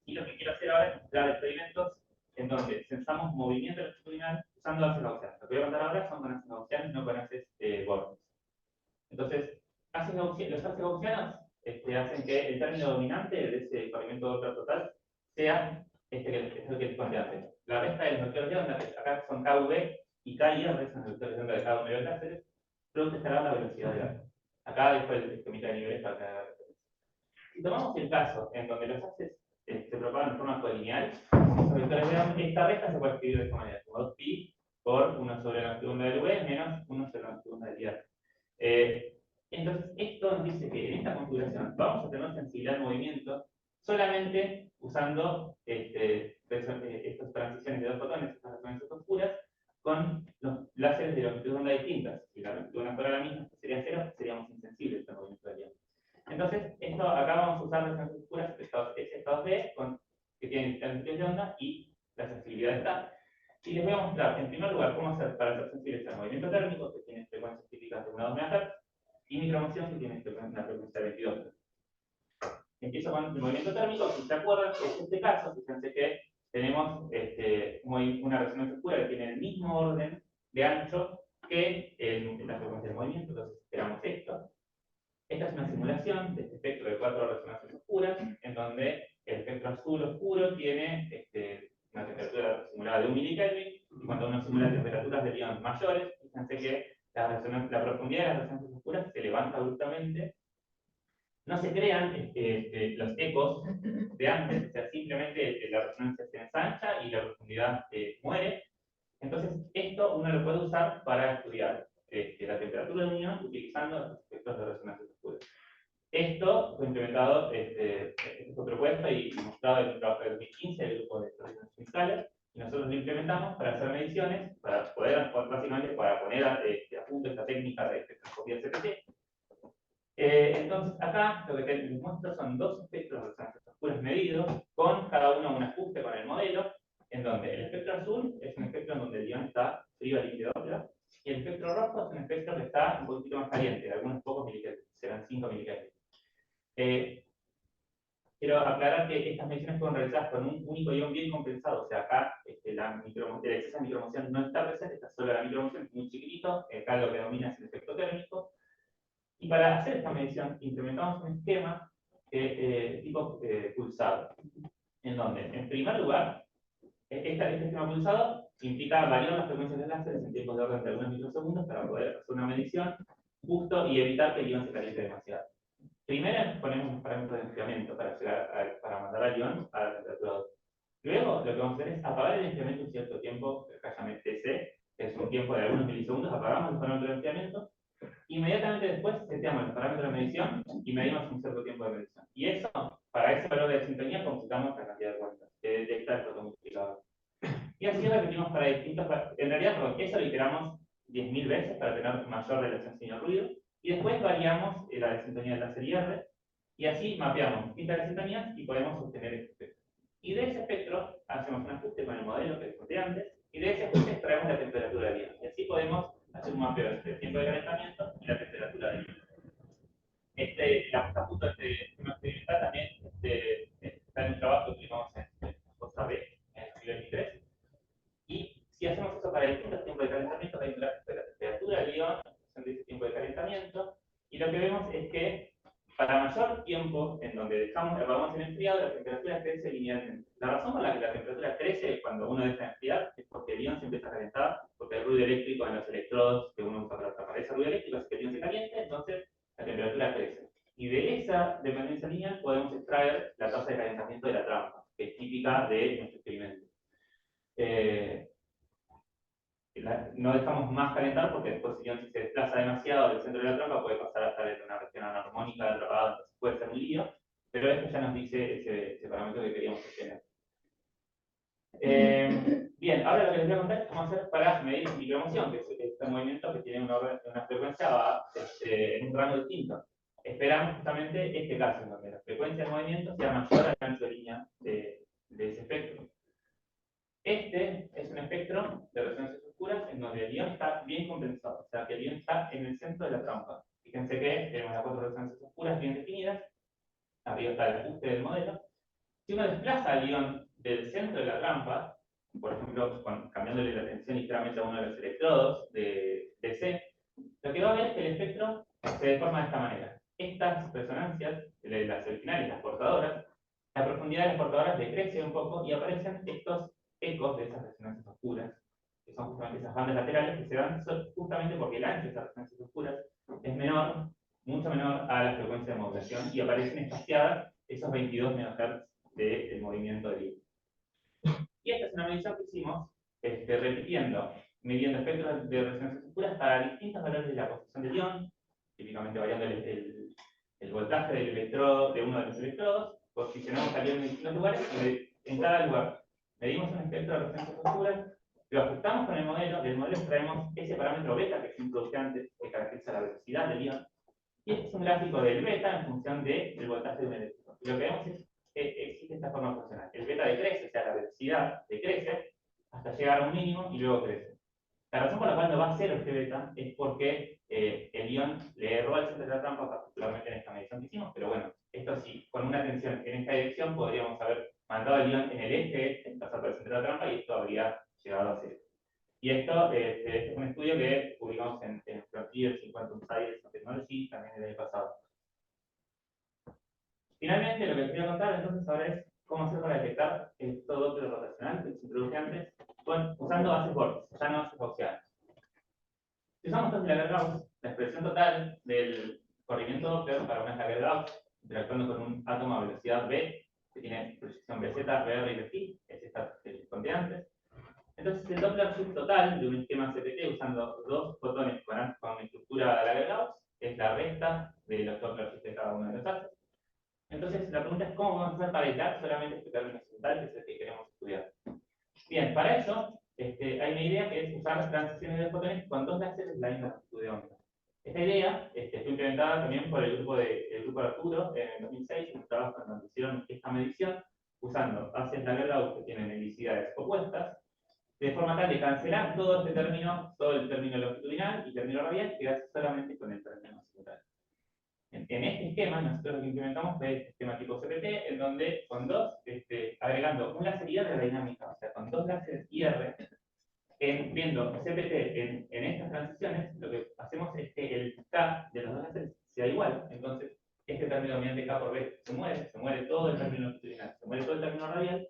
Y lo que quiero hacer ahora es mostrar experimentos en donde sensamos movimiento longitudinal usando haces gaussianos. Lo que voy a contar ahora son con haces gaussianos, no con haces Born. Entonces, los haces gaussianos hacen que el término dominante de ese corrimiento de Doppler total sea que es lo que les conté antes. La resta de los vectores de onda, que acá son KV y KI, son los vectores de onda de cada uno de los láseres, producto escalar la velocidad de la. Acá después el esquemita de niveles para tener la referencia. Si tomamos el caso en donde los haces se propagan de forma colineal, esta resta se puede escribir de esta manera, como 2pi por 1 sobre la segunda del V menos 1 sobre la segunda del IR. Entonces, esto nos dice que en esta configuración vamos a tener sensibilidad al movimiento solamente usando estas transiciones de dos fotones, estas resonancias oscuras, con los láseres de longitud de onda distintas. Si la longitud de onda fuera la misma, sería 0, seríamos insensibles al movimiento del ion. Entonces, acá vamos a usar resonancias oscuras, estados S, estados B, que tienen longitudes de onda y la sensibilidad está. Y les voy a mostrar, en primer lugar, cómo hacer para ser sensibles al movimiento térmico, que tiene frecuencias típicas de 1 a 2 MHz, y micromoción, que tiene una frecuencia de 22 Hz. Empiezo con el movimiento térmico. Si se acuerdan, en este caso, fíjense que tenemos una resonancia oscura que tiene el mismo orden de ancho que la frecuencia del movimiento. Entonces, esperamos esto. Esta es una simulación de este espectro de 4 resonancias oscuras, en donde el espectro azul oscuro tiene una temperatura simulada de 1 milikelvin, y cuando uno simula temperaturas de ion mayores, fíjense que la profundidad de las resonancias oscuras se levanta abruptamente. No se crean los ecos de antes, o sea, simplemente la resonancia se ensancha y la profundidad muere. Entonces, esto uno lo puede usar para estudiar la temperatura de un ion utilizando los espectros de resonancias oscuras. Esto fue implementado, fue propuesto y mostrado en un trabajo de 2015 del grupo de Florence Fiscaler, y nosotros lo implementamos para hacer mediciones, para poder, básicamente, para poner a punto esta técnica de espectroscopía CPT. Entonces, acá lo que les muestro son 2 espectros de resonancias oscuras medidos, con cada uno un ajuste con el modelo, en donde el espectro azul es un espectro en donde el ion está frío al líquido Doppler, y el espectro rojo es un espectro que está un poquito más caliente, algunos pocos milikelvin, serán 5 milikelvin. Quiero aclarar que estas mediciones fueron realizadas con un único ion bien compensado, o sea, acá el exceso de micromoción no está presente, está solo la micromoción, muy chiquitito, acá lo que domina es el efecto térmico. Y para hacer esta medición implementamos un esquema tipo pulsado, en donde, en primer lugar, este esquema pulsado implica variar las frecuencias de láseres en tiempos de orden de algunos microsegundos para poder hacer una medición justo y evitar que el ion se caliente demasiado. Primero ponemos los parámetros de enfriamiento para mandar al ion a la temperatura 2. Luego, lo que vamos a hacer es apagar el enfriamiento un cierto tiempo, que acá llame TC, que es un tiempo de algunos milisegundos, apagamos el parámetro de enfriamiento. Inmediatamente después seteamos los parámetros de medición y medimos un cierto tiempo de medición. Y eso, para ese valor de sintonía, computamos la cantidad de cuentas que detecta el fotomultiplicador. Y así repetimos para distintos. En realidad, perdón, eso lo iteramos 10.000 veces para tener mayor relación señal-ruido. Y después variamos la desintonía del láser IR. Y así mapeamos distintas desintonías y podemos obtener este espectro. Y de ese espectro hacemos un ajuste con el modelo que les conté antes. Y de ese ajuste extraemos la temperatura del ion. Y así podemos hacer un mapeo entre el tiempo de calentamiento y la temperatura del ion. La puesta a punto de este esquema experimental también está en un trabajo que tuvimos en Costa B en 2023. Y si hacemos eso para distintos tiempos de calentamiento, hay un gráfico de la temperatura del ion, de ese tiempo de calentamiento, y lo que vemos es que para mayor tiempo tiempo en donde dejamos el vagón en enfriado, la temperatura crece linealmente. La razón por la que la temperatura crece cuando uno deja de enfriar es porque el ion se empieza a calentar, porque hay ruido eléctrico en los electrodos que uno usa para tapar ese ruido eléctrico, hace que el ion se caliente, entonces la temperatura crece. Y de esa dependencia lineal podemos extraer la tasa de calentamiento de la trampa, que es típica de nuestro experimento. No dejamos más calentar porque después si se desplaza demasiado del centro de la trampa puede pasar a estar en una región anarmónica atrapada, entonces puede ser un lío, pero esto ya nos dice ese parámetro que queríamos obtener. Bien, ahora lo que les voy a contar es cómo hacer para medir micromoción, que es este movimiento que tiene una frecuencia en un rango distinto. Esperamos justamente este caso, en donde la frecuencia del movimiento sea mayor al ancho de línea de ese espectro. Este es un espectro de resonancias oscuras en donde el ion está bien compensado, o sea que el ion está en el centro de la trampa. Fíjense que tenemos las 4 resonancias oscuras bien definidas, arriba está el ajuste del modelo. Si uno desplaza al ion del centro de la trampa, por ejemplo, cambiándole la tensión ligeramente a uno de los electrodos de C, lo que va a ver es que el espectro se deforma de esta manera. Estas resonancias, las originales, las portadoras, la profundidad de las portadoras decrece un poco y aparecen estos ecos de esas resonancias oscuras, que son justamente esas bandas laterales que se dan justamente porque el ancho de esas resonancias oscuras es menor, mucho menor a la frecuencia de modulación, y aparecen espaciadas esos 22 MHz del movimiento del ion. Y esta es una medición que hicimos repitiendo, midiendo espectros de resonancias oscuras para distintos valores de la posición del ion, típicamente variando el voltaje del electrodo, de uno de los electrodos, posicionamos al ion en distintos lugares y en cada lugar medimos un espectro de resonancias oscuras, lo ajustamos con el modelo, del modelo extraemos ese parámetro beta que es introducente, que caracteriza la velocidad del ion, y este es un gráfico del beta en función del voltaje de un electrodo. Y lo que vemos es que existe esta forma funcional. El beta decrece, o sea, la velocidad decrece hasta llegar a un mínimo y luego crece. La razón por la cual no va a cero este beta es porque el ion le erró al centro de la trampa, particularmente en esta medición que hicimos, pero bueno, esto sí, con una tensión en esta dirección podríamos haber mandado el ion en el eje, pasar por el centro de la trampa y esto habría llegado a cero. Y esto es un estudio que publicamos en Frontiers in Quantum Science and Technology también el año pasado. Finalmente, lo que les voy a contar entonces ahora es cómo hacer para detectar todo doppler rotacional que se introduce antes usando bases vórtices, ya no bases gaussianas. Si usamos entonces la Gauss, la expresión total del corrimiento doppler para una Gauss interactuando con un átomo a velocidad v, que tiene proyección BZ, VR y BT, es esta que conté antes. Entonces el doppler shift total de un esquema CPT usando dos fotones con estructura Lagergauss es la resta de los doppler shift de cada uno de los haces. Entonces la pregunta es cómo vamos a hacer para aislar solamente este término central, que es el que queremos estudiar. Bien, para eso hay una idea que es usar las transiciones de fotones con dos láseres de la misma longitud de onda. Esta idea fue implementada también por el grupo de Arturo en el 2006, en un trabajo en donde hicieron esta medición usando haces Lagergauss que tienen helicidades opuestas, de forma tal de cancelar todo el término longitudinal y término radial, y quedarse solamente con el término simultáneo. En este esquema, nosotros lo que implementamos fue el esquema tipo CPT, en donde con dos, agregando un láser IR a la dinámica, o sea, con dos láseres IR, viendo CPT en estas transiciones, lo que hacemos es que el K de los dos láseres sea igual. Entonces, este término dominante K por B se muere todo el término longitudinal, se muere todo el término radial.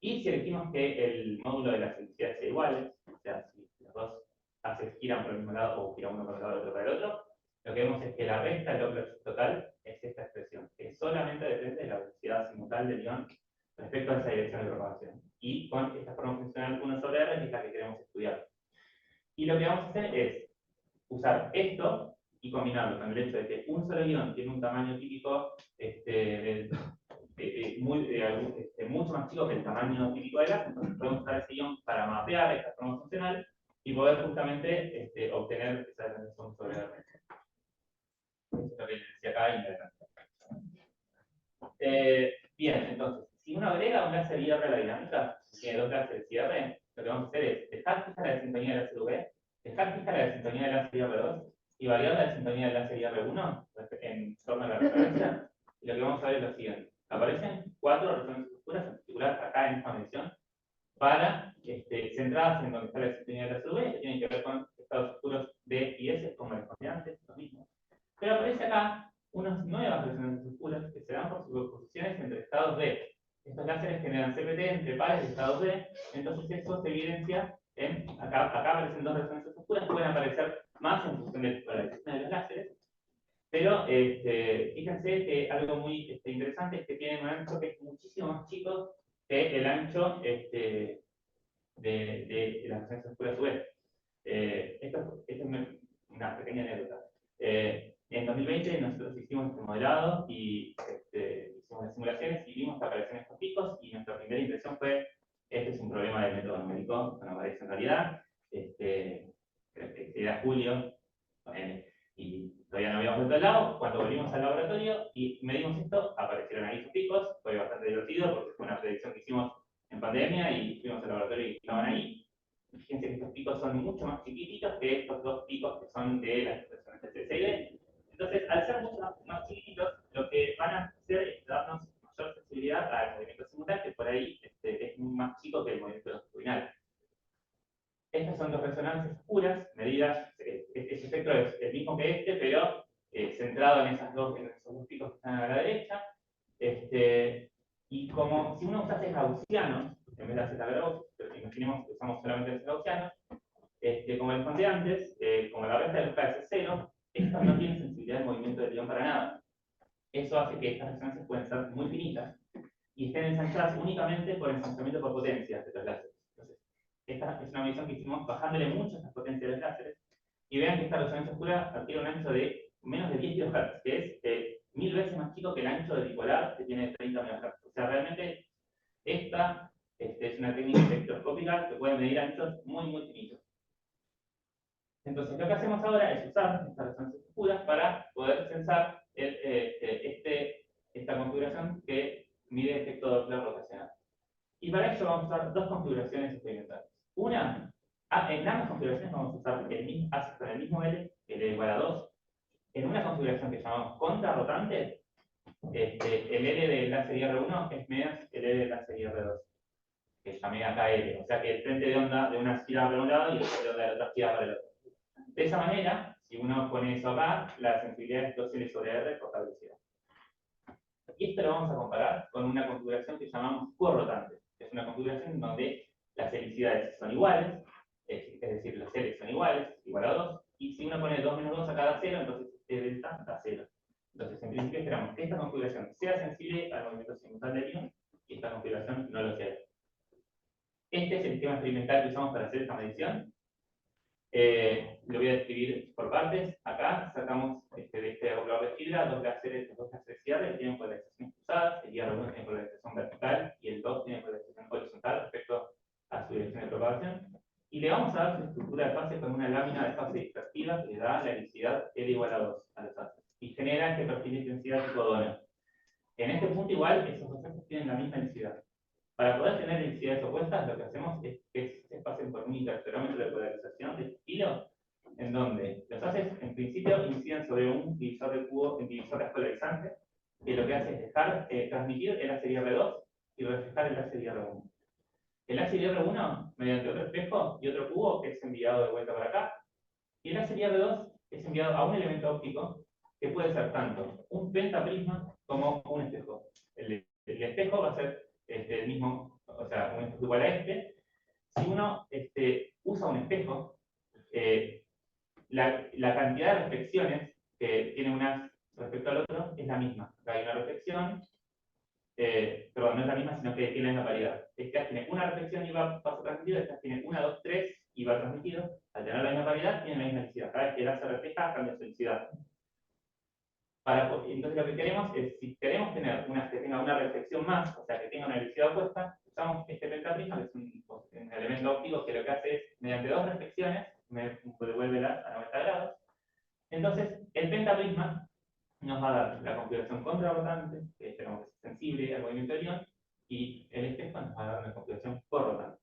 Y si elegimos que el módulo de las velocidades sea igual, o sea, si los dos haces giran por el mismo lado o giran uno por el lado y otro para el otro, lo que vemos es que la resta del doppler total es esta expresión, que solamente depende de la velocidad simultánea del ion respecto a esa dirección de propagación. Y con esta forma funcional 1 sobre R, que es la que queremos estudiar. Y lo que vamos a hacer es usar esto y combinarlo con el hecho de que un solo ion tiene un tamaño típico mucho más chico que el tamaño típico de la, entonces podemos usar ese ion para mapear esta forma funcional y poder justamente obtener esa relación sobre R. Eso es lo que les decía acá y bien, entonces, si uno agrega un láser IR a la dinámica, tiene dos láseres IR, lo que vamos a hacer es dejar fija la desintonía del láser V, dejar fija la desintonía del láser IR2 y variar la desintonía del láser IR1 en torno a la referencia, y lo que vamos a ver es lo siguiente. Aparecen 4 resonancias oscuras, en particular acá en esta medición, centradas en donde está la desintonía del láser V, que tienen que ver con estados oscuros D y S, como les conté antes, lo mismo. Pero aparece acá unas nuevas resonancias oscuras que se dan por superposiciones entre estados B. Estos láseres generan CPT entre pares de estados B, entonces eso se evidencia en, acá aparecen dos resonancias oscuras, pueden aparecer más en función de la polarización de los láseres, pero fíjense que algo muy interesante es que tienen un ancho que es muchísimo más chico que el ancho de las resonancias oscuras a su vez. Esto es una pequeña anécdota. En 2020 nosotros hicimos este modelado y hicimos las simulaciones y vimos que aparecían estos picos y nuestra primera impresión fue: este es un problema del método numérico, no aparece en realidad. Era julio y todavía no habíamos vuelto al lado. Cuando volvimos al laboratorio y medimos esto, aparecieron ahí esos picos. Fue bastante divertido porque fue una predicción que hicimos en pandemia y fuimos al laboratorio y estaban ahí. Fíjense que estos picos son mucho más chiquititos que estos dos picos que son de las resonancias CCD. Entonces, al ser mucho más chiquititos, lo que van a hacer es darnos mayor sensibilidad al movimiento simular, que por ahí es más chico que el movimiento longitudinal. Estas son dos resonancias oscuras, medidas, ese espectro es el mismo que pero centrado en esos dos picos que están a la derecha. Y como si uno usase gaussianos, en vez de hacer Gauss, pero imaginemos que usamos solamente los gaussianos, como les conté antes, como la resta de los K es cero, estos no tienen sensibilidad al movimiento del ion para nada. Eso hace que estas resonancias pueden ser muy finitas y estén ensanchadas únicamente por ensanchamiento por potencia de los láseres. Entonces, esta es una medición que hicimos bajándole mucho estas potencias de los láseres, y vean que esta resonancia oscura adquiere un ancho de menos de 10 kHz, que es 1000 veces más chico que el ancho del bipolar, que tiene 30 MHz. O sea, realmente esta es una técnica espectroscópica que puede medir anchos muy, muy finitos. Entonces, lo que hacemos ahora es usar estas resonancias oscuras para poder censar esta configuración que mide efecto Doppler rotacional. Y para ello vamos a usar dos configuraciones experimentales. Una, en ambas configuraciones vamos a usar el mismo ASIC con el mismo L, L igual a 2. En una configuración que llamamos contrarrotante, el L del láser IR1 es menos el L del láser IR2, que llamé acá L. O sea que el frente de onda de una gira para un lado y el frente de onda de la otra gira para el otro. De esa manera, si uno pone eso acá, la sensibilidad es 2L sobre R por la velocidad. Y esto lo vamos a comparar con una configuración que llamamos corrotante. Es una configuración donde las helicidades son iguales, es decir, los L son iguales, igual a 2, y si uno pone 2 menos 2 a cada 0, entonces este delta da 0. Entonces, en principio esperamos que esta configuración sea sensible al movimiento simultáneo del ion, y esta configuración no lo sea. Este es el esquema experimental que usamos para hacer esta medición. Lo voy a describir por partes. Acá sacamos de este acoplador de fibra dos láseres cierre que tienen polarización cruzadas. El IR1 tiene polarización vertical y el 2 tiene polarización horizontal respecto a su dirección de propagación. Y le vamos a dar su estructura de fase con una lámina de fase dispersiva que le da la helicidad L igual a 2 a los haces. Y genera este perfil de intensidad tipo donut. En este punto igual, esos dos haces tienen la misma helicidad. Para poder tener helicidades opuestas, lo que hacemos es que se pasen por un interferómetro de polarización de estilo, en donde los haces en principio inciden sobre un divisor de cubo, un divisor despolarizante, que lo que hace es dejar transmitir el láser IR2 y reflejar el láser IR1. El láser IR1, mediante otro espejo y otro cubo, es enviado de vuelta para acá, y el láser IR2 es enviado a un elemento óptico que puede ser tanto un pentaprisma como un espejo. El espejo va a ser el mismo, o sea, un espejo igual a este. Si uno usa un espejo, la cantidad de reflexiones que tiene una respecto al otro es la misma. Acá hay una reflexión, pero no es la misma, sino que tiene la misma paridad. Esta tiene una reflexión y va paso transmitido, esta tiene 1, 2, 3 y va transmitido. Al tener la misma paridad, tiene la misma densidad. Cada vez que la se refleja, cambia su densidad. Entonces lo que queremos es, si queremos tener que tenga una reflexión más, o sea, que tenga una velocidad opuesta, usamos este pentaprisma, que es un elemento óptico que lo que hace es, mediante dos reflexiones, me devuelve a 90 grados. Entonces, el pentaprisma nos va a dar la configuración contrarrotante, que esperamos que sea sensible al movimiento del ion, y el espejo nos va a dar una configuración corrotante.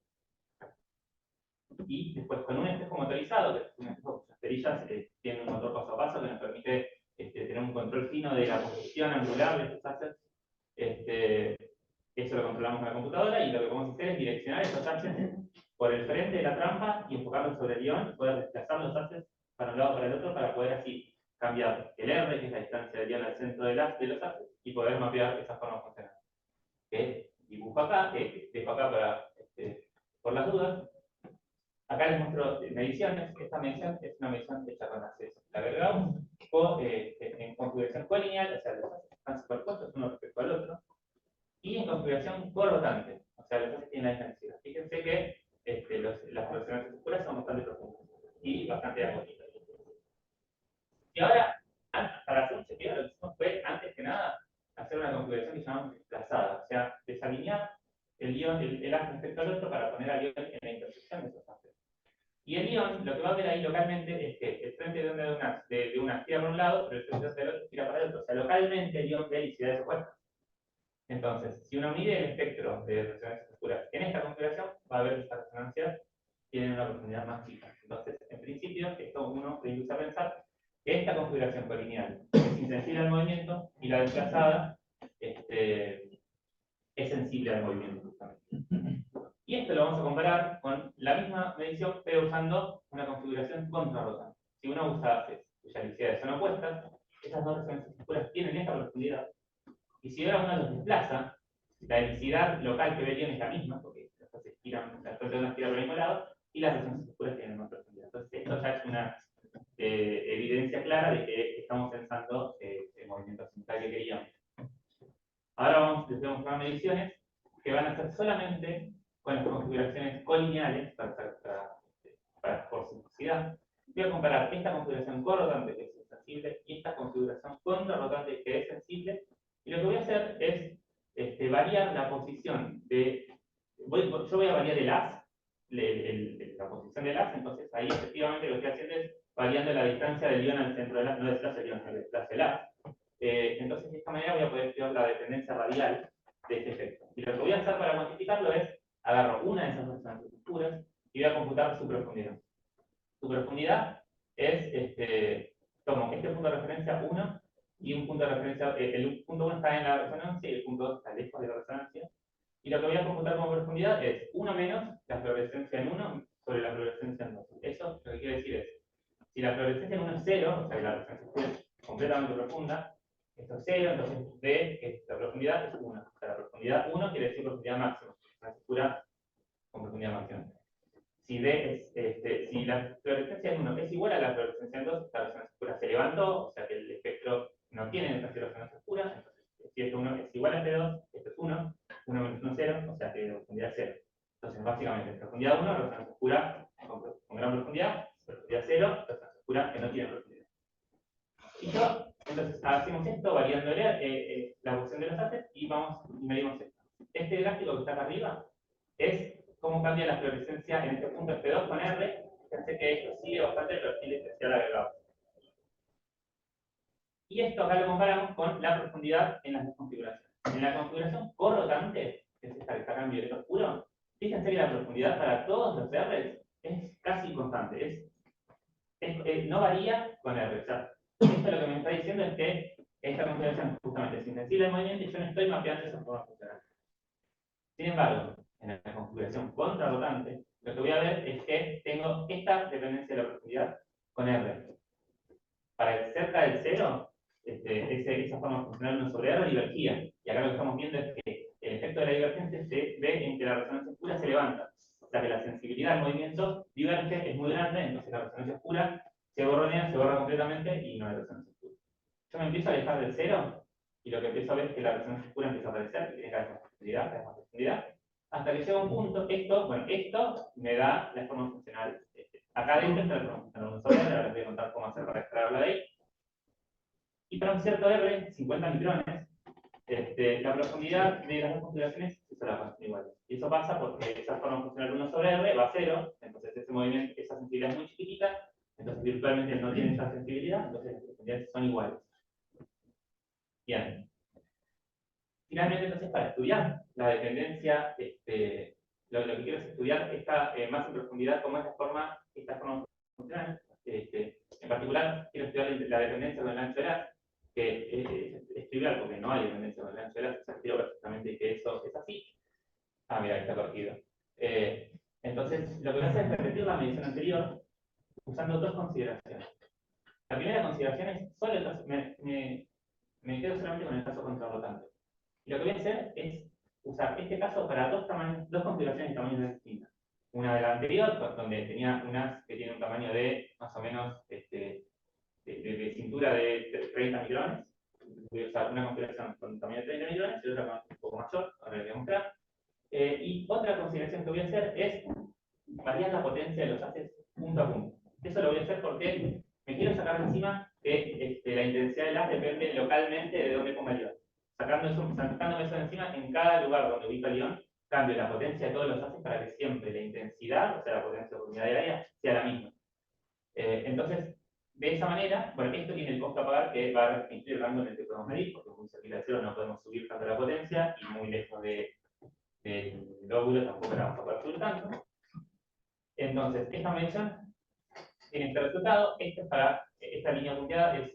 Y después, con un espejo motorizado, que es un espejo cuyas perillas tiene un motor paso a paso que nos permite tener un control fino de la posición angular de estos assets. Eso lo controlamos en la computadora y lo que podemos hacer es direccionar estos assets por el frente de la trampa y enfocarlos sobre el ion y poder desplazar los assets para un lado o para el otro para poder así cambiar el R, que es la distancia del ion al centro de los haces, y poder mapear esa forma funcional. Que dibujo acá, que dejo acá para, por las dudas. Acá les muestro mediciones. Esta medición es una medición hecha con acceso. La agregamos en configuración colineal, o sea, los haces están superpuestos uno respecto al otro, y en configuración corrotante, o sea, los haces tienen la intensidad. Fíjense que las resonancias oscuras son bastante profundas y bastante agotistas. Y ahora, para hacer un chequeo, lo que hicimos fue, antes que nada, hacer una configuración que llamamos desplazada, o sea, desalinear el haz respecto al otro para poner al ion en la intersección de esos haces. Y el ion, lo que va a ver ahí localmente es que el frente de onda de una tira para un lado, pero el frente del otro tira para el otro. O sea, localmente el ion ve helicidades opuestas. Entonces, si uno mide el espectro de resonancias oscuras en esta configuración, va a ver que estas resonancias tienen una profundidad más chica. Entonces, en principio, esto uno le induce a pensar que esta configuración colineal es insensible al movimiento y la desplazada es sensible al movimiento, justamente. Y esto lo vamos a comparar con la misma medición, pero usando una configuración contrarrotante. Si uno usa haces cuyas helicidades son opuestas, estas dos resonancias oscuras tienen esta profundidad. Y si ahora uno los desplaza, la helicidad local que ve el ion es la misma, porque las haces giran, las fuentes giran por el mismo lado, y las resonancias oscuras tienen más profundidad. Entonces, esto ya es una evidencia clara de que estamos pensando el movimiento simultáneo que queríamos. Ahora les voy a mostrar mediciones que van a ser solamente con las configuraciones colineales por simplicidad. Voy a comparar esta configuración corrotante, que es insensible, y esta configuración contrarrotante, que es sensible. Y lo que voy a hacer es variar la posición de... yo voy a variar el haz, la posición del haz, entonces ahí efectivamente lo que estoy haciendo es variando la distancia del ion al centro del haz, no desplazo el ion, sino desplazo el haz. Entonces de esta manera voy a poder estudiar la dependencia radial de este efecto. Y lo que voy a hacer para cuantificarlo es, agarro una de esas resonancias oscuras y voy a computar su profundidad. Su profundidad es, tomo este punto de referencia 1 y un punto de referencia, el punto 1 está en la resonancia y el punto 2 está lejos de la resonancia. Y lo que voy a computar como profundidad es 1 menos la fluorescencia en 1 sobre la fluorescencia en 2. Eso lo que quiere decir es, si la fluorescencia en 1 es 0, o sea que la resonancia oscura es completamente profunda, esto es 0, entonces D, que la profundidad es 1. O sea, la profundidad 1 quiere decir profundidad máxima, la oscura con profundidad máxima. Si D es, si la fluorescencia en 1 es igual a la fluorescencia en 2, la resonancia oscura se levantó, o sea que el espectro no tiene resonancia oscura, entonces si este 1 es igual a este 2, esto es 1, 1 menos 1 0, o sea que la profundidad es 0. Entonces básicamente profundidad 1, resonancia oscura con gran profundidad 0, resonancia oscura que no tiene profundidad. Y entonces hacemos esto variándole la posición de los haces y medimos esto. Este gráfico que está acá arriba es cómo cambia la fluorescencia en este punto F2 con R. Fíjense que esto sigue bastante el perfil especial agregado. Y esto acá lo comparamos con la profundidad en las dos configuraciones. En la configuración corrotante, que es esta que está acá en violeta oscuro, fíjense que la profundidad para todos los R's es casi constante. No varía con R. O sea, esto lo que me está diciendo es que esta configuración justamente es insensible al movimiento y yo no estoy mapeando esa forma funcional. Sin embargo, en la configuración contrarrotante, lo que voy a ver es que tengo esta dependencia de la profundidad con R. Para cerca del 0, esa forma funcional 1 sobre R divergía. Y acá lo que estamos viendo es que el efecto de la divergencia se ve en que la resonancia oscura se levanta. O sea que la sensibilidad al movimiento diverge, es muy grande, entonces la resonancia oscura se borra completamente y no hay resonancia oscura. Yo me empiezo a alejar del 0 y lo que empiezo a ver es que la resonancia oscura empieza a aparecer, que tiene cada vez más profundidad, hasta que llega un punto, esto me da la forma funcional. Acá adentro está la forma funcional 1 sobre R, ahora les voy a contar cómo hacer para extraerla de ahí. Y para un cierto R, 50 micrones, la profundidad de las dos configuraciones se solapan iguales. Y eso pasa porque esa forma funcional 1 sobre R va a 0, entonces ese movimiento, esa sensibilidad es muy chiquitita, entonces virtualmente no tiene esa sensibilidad, entonces las profundidades son iguales. Bien. Finalmente, entonces, para estudiar la dependencia, lo que quiero es estudiar esta más en profundidad, cómo es esta forma funcional. En particular, quiero estudiar la dependencia con el ancho del haz, que es trivial porque no hay dependencia con el ancho del haz, se entiende perfectamente que eso es así. Ah, mira, ahí está corregido. Entonces, lo que voy a hacer es repetir la medición anterior usando dos consideraciones. La primera consideración es solo el caso, me quedo solamente con el caso contrarrotante. Y lo que voy a hacer es usar este caso para dos configuraciones de tamaños distintas. Una de la anterior, donde tenía unas que tiene un tamaño de más o menos de cintura de 30 micrones. Voy a usar una configuración con un tamaño de 30 micrones y otra con un poco mayor, ahora les voy a mostrar. Y otra consideración que voy a hacer es variar la potencia de los haces punto a punto. Eso lo voy a hacer porque me quiero sacar de encima que la intensidad del haz depende localmente de dónde ponga el ion. Sacándome eso de encima, en cada lugar donde ubico el ion, cambio la potencia de todos los haces para que siempre la intensidad, o sea, la potencia por unidad de área, sea la misma. Entonces, de esa manera, bueno, esto tiene el costo a pagar que va a restringir el rango en el que podemos medir, porque muy cerca de cero no podemos subir tanto la potencia y muy lejos del lóbulo tampoco la vamos a poder subir tanto. Entonces, esta medición tiene este resultado. Esta línea punteada es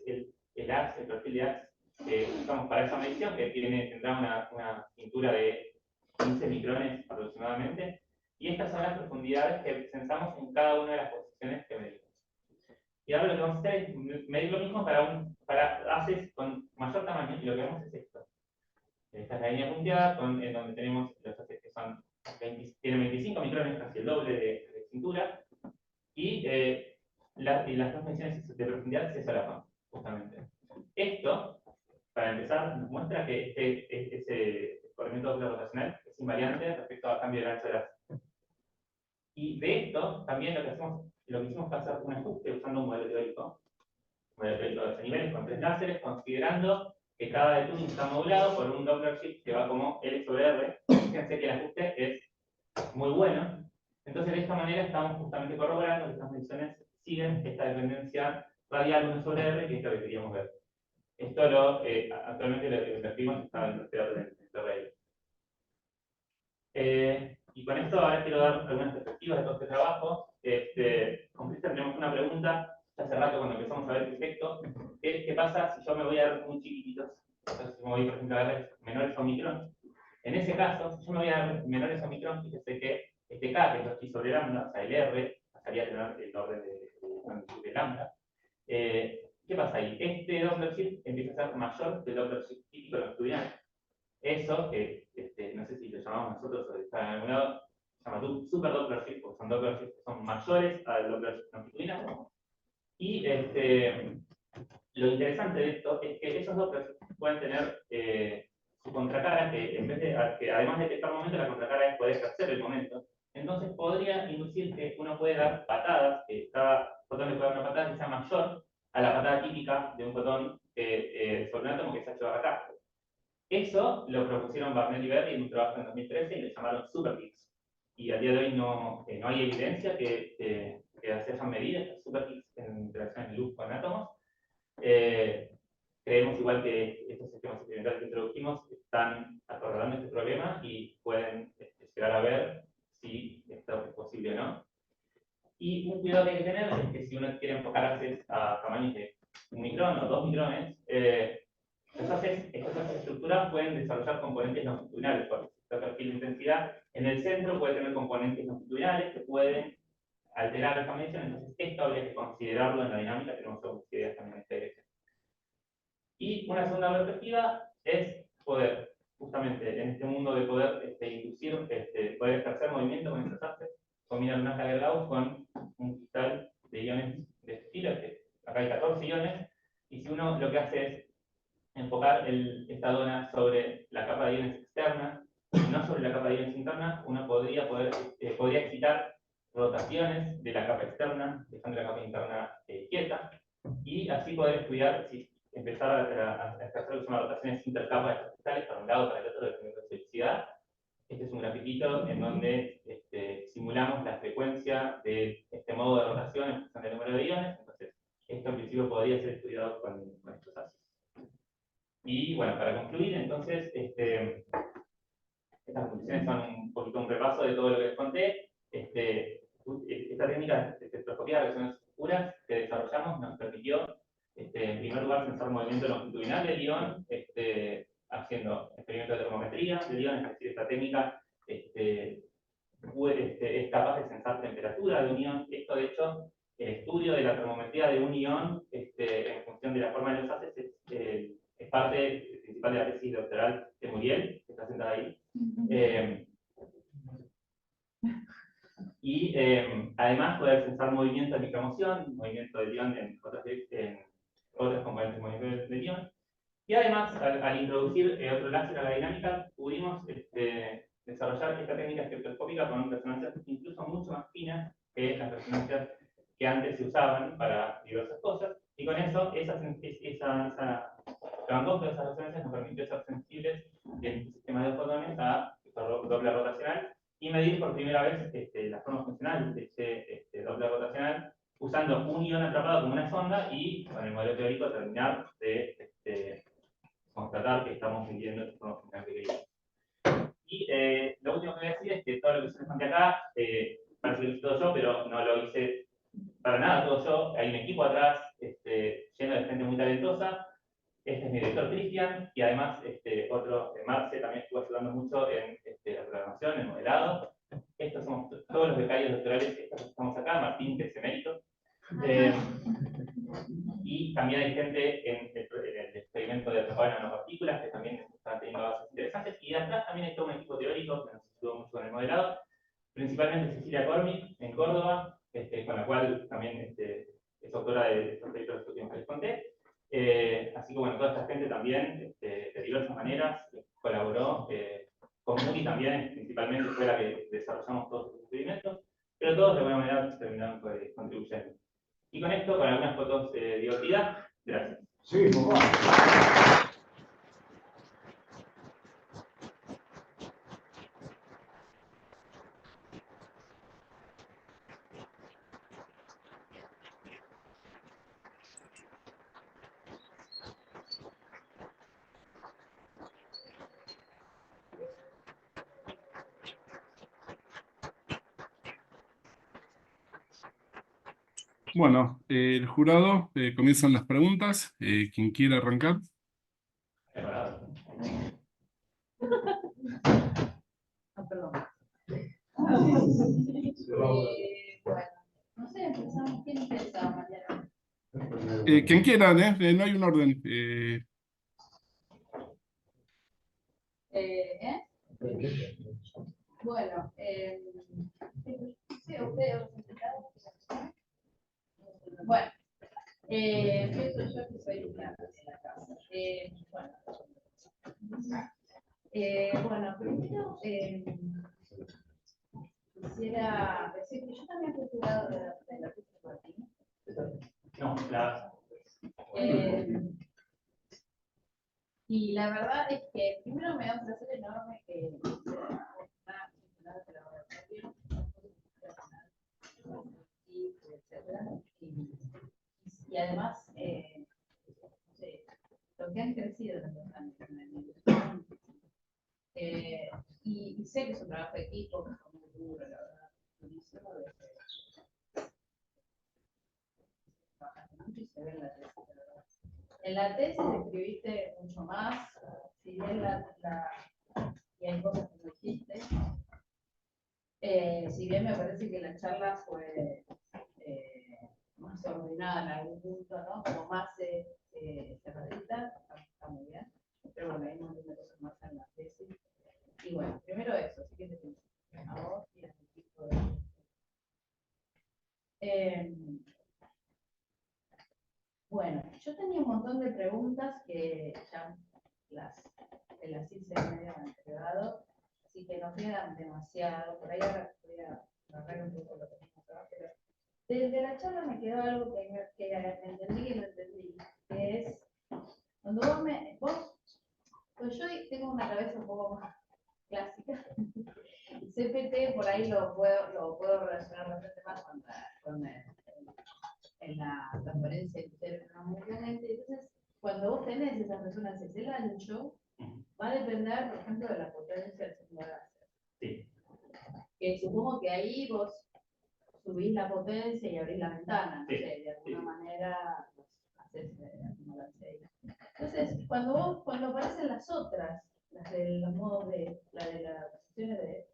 el AX, el perfil de AX que usamos para esa medición, que tendrá una cintura de 15 micrones aproximadamente. Y estas son las profundidades que censamos en cada una de las posiciones que medimos. Y ahora lo que vamos a hacer es medir lo mismo para haces con mayor tamaño, y lo que vemos es esto. Esta es la línea punteada, en donde tenemos los haces que tienen 25 micrones, casi el doble de cintura, y las dos mediciones de profundidad se solapan, justamente. Esto, para empezar, nos muestra que ese corrimiento doble rotacional es invariante respecto al cambio de ancho de las. Y de esto, también lo que hicimos fue hacer un ajuste usando un modelo teórico de 8 niveles con 3 láseres, considerando que cada detuning está modulado por un Doppler shift que va como L sobre R. Fíjense que el ajuste es muy bueno. Entonces, de esta manera estamos justamente corroborando que estas mediciones siguen esta dependencia radial 1 sobre R, que es lo que queríamos ver. Esto actualmente lo escribimos, está en el orden de y con esto ahora quiero dar algunas perspectivas de todo este trabajo. Con Cristian tenemos una pregunta hace rato cuando empezamos a ver el texto. ¿Qué pasa si yo me voy a dar muy chiquititos? Entonces, si me voy, por ejemplo, a dar menores a micrón. En ese caso, si yo me voy a dar menores a micrón, fíjese que este K, que es 2 pi sobre lambda, o sea, el R, pasaría a tener el orden de lambda. ¿Qué pasa ahí? Este Doppler shift empieza a ser mayor que el Doppler shift típico longitudinal. Eso, que no sé si lo llamamos nosotros o está en algún lado, se llama super Doppler shift, porque son Doppler shift que son mayores al Doppler shift longitudinal. Y lo interesante de esto es que esos Doppler pueden tener su contracara, que en vez de, que además de detectar momento, la contracara es poder ejercer el momento. Entonces podría inducir que uno puede dar patadas, que cada fotón le puede dar una patada que sea mayor a la patada típica de un fotón sobre un átomo que es h/k. Eso lo propusieron Barnett y Berry en un trabajo en 2013 y le llamaron superkicks. Y al día de hoy no hay evidencia que se hayan medido estas superkicks en interacción en loop con átomos. Creemos igual que estos sistemas experimentales que introdujimos están acorralando este problema y pueden llegar a ver si esto es posible o no. Y un cuidado que hay que tener es que si uno quiere enfocar haces a tamaños de 1 micrón o 2 micrones, estas estructuras pueden desarrollar componentes longitudinales por este perfil de intensidad. En el centro puede tener componentes longitudinales que pueden alterar esta medición, entonces esto habría que considerarlo en la dinámica, tenemos algunas ideas también en esta dirección. Y una segunda perspectiva es poder, justamente en este mundo de poder inducir, poder ejercer movimiento con estos haces, combinar una carga de Gauss con un cristal de iones de este estilo, acá hay 14 iones, y si uno lo que hace es enfocar esta dona sobre la capa de iones externa, no sobre la capa de iones interna, uno podría excitar rotaciones de la capa externa, dejando la capa interna quieta, y así poder estudiar, empezar a ejercer unas rotaciones intercapas de estos cristales para un lado, para el otro, dependiendo de su velocidad. Este es un grafiquito en donde simulamos la frecuencia de este modo de rotación en función del número de iones, entonces esto en principio podría ser estudiado con estos haces. Y bueno, para concluir, entonces, estas conclusiones son un poquito un repaso de todo lo que les conté. Esta técnica de espectroscopía de reacciones oscuras que desarrollamos nos permitió, en primer lugar, sensar movimiento longitudinal del ion, haciendo experimentos de termometría del ion, es decir, esta técnica es capaz de sensar temperatura de un ion. Esto, de hecho, el estudio de la termometría de un ion en función de la forma de los haces, es parte principal de la tesis doctoral de Muriel, que está sentada ahí. Y además poder sensar movimiento de micromoción, movimiento del ion en otros componentes del movimiento del ion. Y además, al introducir otro láser a la dinámica, pudimos desarrollar esta técnica espectroscópica con resonancias incluso mucho más finas que las resonancias que antes se usaban para diversas cosas. Y con eso, el conjunto de esas resonancias nos permitió ser sensibles en sistemas de fotones a doble rotacional y medir por primera vez la forma funcional de ese doble rotacional usando un ion atrapado como una sonda y con el modelo teórico terminar de constatar que estamos midiendo esta forma funcional que queríamos. Y lo último que voy a decir es que todo lo que se les plantea acá, parece que lo hice todo yo, pero no lo hice para nada todo yo. Hay un equipo atrás lleno de gente muy talentosa. Este es mi director Cristian, y además Marce también estuvo ayudando mucho en la programación, en el modelado. Estos somos todos los becarios doctorales que estamos acá, Martín, que es emérito. Y también hay gente en el experimento de atrapar nanopartículas que también están teniendo avances interesantes. Y atrás también hay todo un equipo teórico que nos ayudó mucho con el modelado, principalmente Cecilia Cormick en Córdoba, con la cual también es autora de estos proyectos que les conté. Así que bueno, toda esta gente también, de diversas maneras, colaboró. Con Muri también, principalmente fue la que desarrollamos todos estos experimentos, pero todos de alguna manera terminaron contribuyendo. Y con esto, con algunas fotos divertidas, gracias. Sí, Bueno, el jurado, comienzan las preguntas. Quien quiera arrancar. Preparado. Perdón. Bueno, no sé, empezamos. ¿Quién empieza, Mariano? Quien quiera, no hay un orden. Bueno, sí, ustedes los invitados. Bueno, empiezo yo que soy una de la casa. Bueno, primero quisiera decir que yo también fui jurado de la tesis Martín. No, y la verdad es que primero me da un placer enorme que y además lo que han crecido los años y sé que es un trabajo de equipo que es muy duro, la verdad, durísimo, mucho y se ve en la tesis, la verdad. En la tesis escribiste mucho más, si bien y hay cosas que no dijiste. Si bien me parece que la charla fue más ordenada en algún punto, ¿no? Como más cerradita, está muy bien. Pero bueno, hay un montón de cosas más en la tesis. Y bueno, primero eso, así que te felicito a vos y al equipo bueno, yo tenía un montón de preguntas que ya las hice medio en privado, así que no quedan demasiado. Por ahí ahora voy a agarrar un poco lo que tengo acá, pero desde la charla me quedó algo que entendí y no entendí, que es cuando pues yo tengo una cabeza un poco más clásica. CPT por ahí lo puedo relacionar bastante más en la transferencia interferencialmente. Entonces, cuando vos tenés esas resonancias, el ancho va a depender, por ejemplo, de la potencia del segundo láser. Sí. Que supongo que ahí vos subís la potencia y abrís la ventana, no sé, de alguna manera haces acumulancia ahí. Entonces, cuando aparecen las otras, las de los modos las posiciones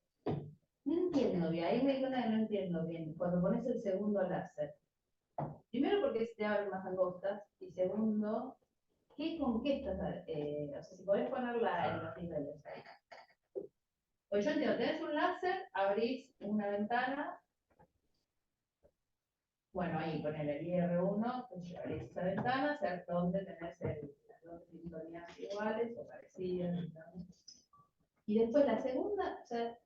no entiendo bien, ahí me di cuenta que no entiendo bien. Cuando pones el segundo láser, Primero porque se te abren más angostas, y segundo, ¿con qué estás? O sea, si podés ponerla en los niveles ahí. Pues yo entiendo, tenés un láser, abrís una ventana, bueno, ahí con el IR1, pues abrís esa ventana, hacer donde tenés las dos sintonías iguales o parecidas, digamos. Y después la segunda, o sea,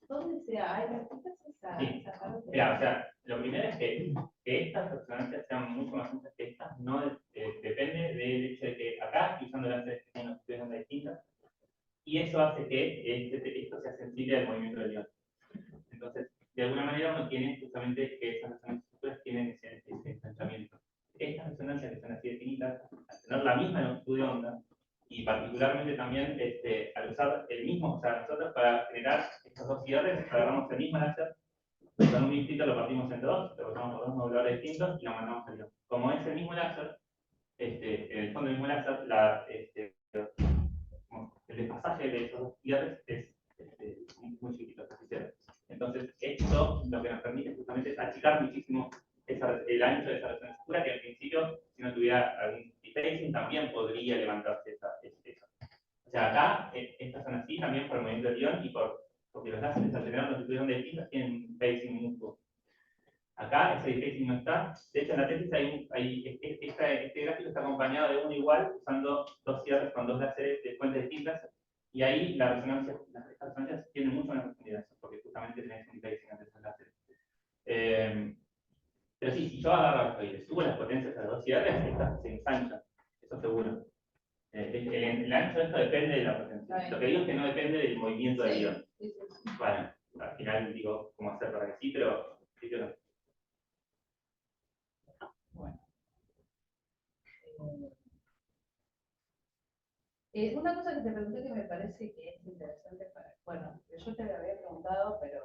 ¿dónde se hay? ¿Me explicas esa, Sí. esa parte? Mira, o sea, lo primero es que estas resonancias sean mucho más simples que estas, no depende del hecho de que acá estoy usando láseres que tienen una distintas, y eso hace que esto sea sensible al movimiento del ion. Entonces, de alguna manera uno tiene justamente que esas resonancias futuras tienen ese ensanchamiento. Estas resonancias que son así definidas, al tener la misma longitud de onda, y particularmente también al usar el mismo, o sea, nosotros para generar estos dos cierres, agarramos el mismo láser, con un distrito lo partimos entre dos, lo cortamos por dos moduladores distintos y lo mandamos al ion. Como es el mismo láser, en el fondo del mismo láser, el desfasaje de esos dos cierres es muy chiquito, casi cero. Entonces, esto lo que nos permite justamente es achicar muchísimo el ancho de esa resonancia oscura, que al principio, si no tuviera algún defacing, también podría levantarse eso. O sea, acá, estas son así también por el movimiento del ion y porque los láseres al tener longitud de distintas tienen un defacing mutuo. Acá ese defacing no está. De hecho, en la tesis este gráfico está acompañado de uno igual, usando dos cierres con dos láseres de fuentes distintas. Y ahí las resonancias tienen mucho menos profundidad, porque justamente tenés un defacing entre esos láseres. Pero sí, si yo agarro esto y le subo las potencias a los dos cierres, estas se ensanchan, eso seguro. El ancho de esto depende de la potencia. Lo que digo es que no depende del movimiento del ion. Bueno, al final digo cómo hacer para que sí, pero sí que no. Bueno. Una cosa que te pregunté que me parece que es interesante bueno, que yo te lo había preguntado, pero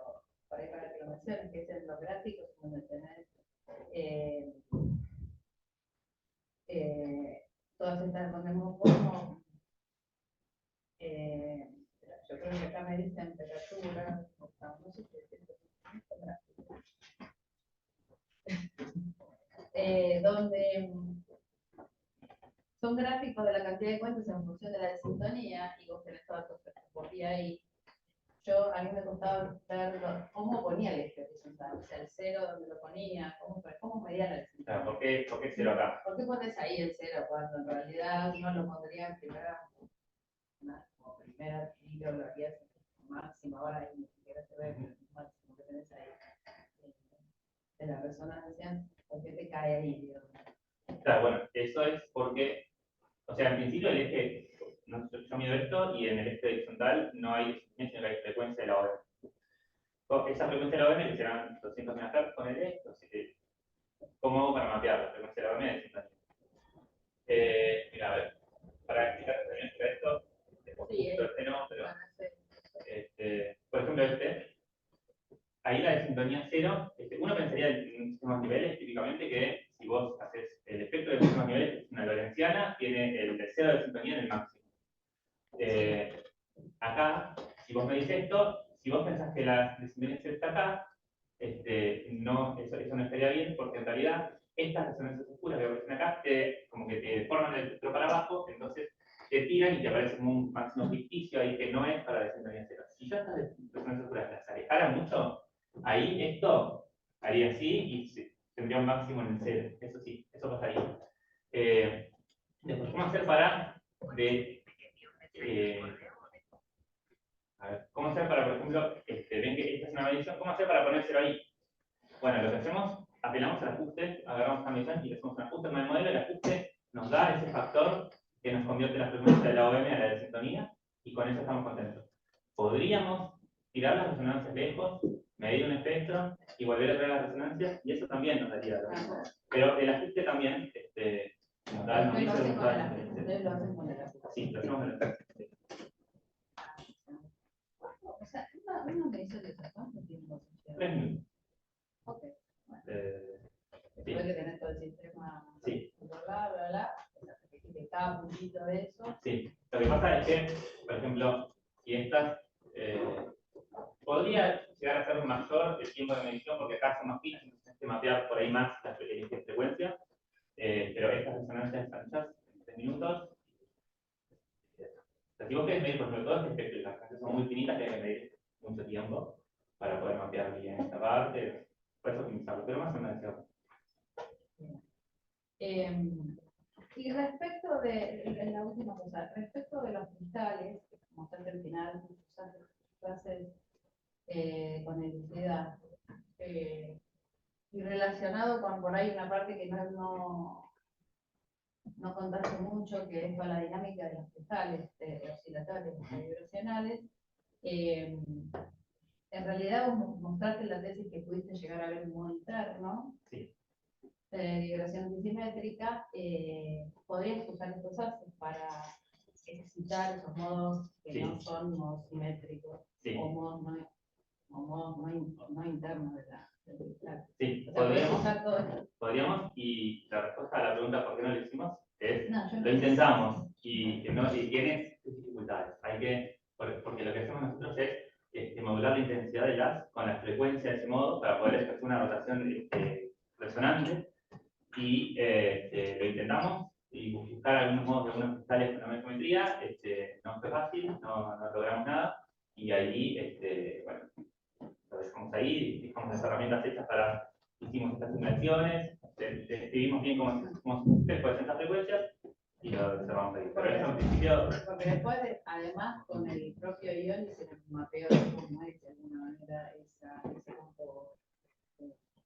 por ahí para que lo menciones, que es en los gráficos donde tenés todas estas, donde como yo creo que acá me dicen temperatura, no sé si es donde son gráficos de la cantidad de cuentas en función de la desintonía, y vos tenés toda tu topografía ahí. A mí me costaba ver cómo ponía el eje horizontal, o sea, el cero donde lo ponía, cómo medía la desintonía. ¿Por qué cero acá? ¿Por qué pones ahí el cero cuando en realidad uno lo pondría en primera tiro, lo harías máximo, ahora ni siquiera se ve el máximo que tenés ahí de la resonancia? ¿Por qué te cae ahí, digamos? Claro, bueno, eso es porque, o sea, en principio el eje, yo mido esto y en el eje horizontal no hay desintonia, sino que hay frecuencia de la OM. Esa frecuencia de la OM, que serán 200 MHz, ponele, entonces, ¿cómo hago para mapear la frecuencia de la OM de desintonia? Mira, a ver, para explicar también esto, no, pero, por ejemplo, ahí la desintonía cero, uno pensaría en sistemas niveles, típicamente, que si vos haces el efecto de sistemas niveles, que es una lorentziana, tiene el cero de desintonía en el máximo. Acá, si vos me dices esto, si vos pensás que la desintonía cero está acá, no, eso no estaría bien, porque en realidad estas resonancias oscuras que aparecen acá como que te forman el espectro para abajo, entonces te tiran y te aparece como un máximo ficticio ahí que no es para desintonía cero. Si yo estas resonancias oscuras las alejara mucho, ahí esto haría así y tendría un máximo en el cero. Eso sí, eso pasaría. Después, ¿cómo hacer para a ver, ¿cómo hacer para, por ejemplo, ven que esta es una medición, ¿cómo hacer para ponérselo ahí? Bueno, lo que hacemos, apelamos al ajuste, agarramos esta medición y le hacemos un ajuste en el modelo, el ajuste nos da ese factor que nos convierte la frecuencia de la OM a la de sintonía, y con eso estamos contentos. Podríamos tirar las resonancias lejos, medir un espectro y volver a traer las resonancias, y eso también nos daría lo mismo. Pero el ajuste también nos da el dice Ustedes lo hacen con el ajuste. Sí, lo hacemos con el ajuste. O sea, una medición de esas, ¿cuánto tiempo se lleva? 3 minutos. Ok, bueno. Sí. Después que tenés todo el sistema Sí. controlado, bla, bla, de cada puntito de eso. Sí, lo que pasa es que, por ejemplo, si estas podría llegar a ser mayor el tiempo de medición, porque acá son más finas, entonces tienes que mapear por ahí más el qué frecuencia, pero estas resonancias están hechas en 3 minutos. O sea, si vos querés medir, por ejemplo, todas las frecuencias son muy finitas, que hay que medir mucho tiempo para poder mapear bien esta parte, por eso optimizarlo, pero más o menos decía. Y respecto de la última cosa, respecto de los cristales, que como está al final, clases con electricidad, y relacionado con por ahí una parte que no contaste mucho, que es con la dinámica de los cristales oscilatorios y vibracionales. En realidad vos mostraste en la tesis que pudiste llegar a ver un modo interno. Sí. De vibración antisimétrica. Podrías usar estos haces para excitar esos modos que no son modos simétricos, o modos no internos del cristal. Sí, O sea, podrías usar todo esto. podríamos, y la respuesta a la pregunta ¿por qué no lo hicimos? Es, No, yo no lo intentamos, y tiene sus dificultades. Porque lo que hacemos nosotros es modular la intensidad de las con la frecuencia de ese modo para poder ejercer una rotación resonante, y lo intentamos, y buscar algunos modos de algunos cristales con la geometría, no fue fácil, no logramos nada, y ahí, bueno, lo dejamos ahí, dejamos las herramientas hechas hicimos estas simulaciones, describimos bien cómo se pueden estas frecuencias, y lo cerramos ahí. Pero eso en principio... Porque después, además, con el propio ion se nos mapeó de cómo es, de alguna manera, ese campo.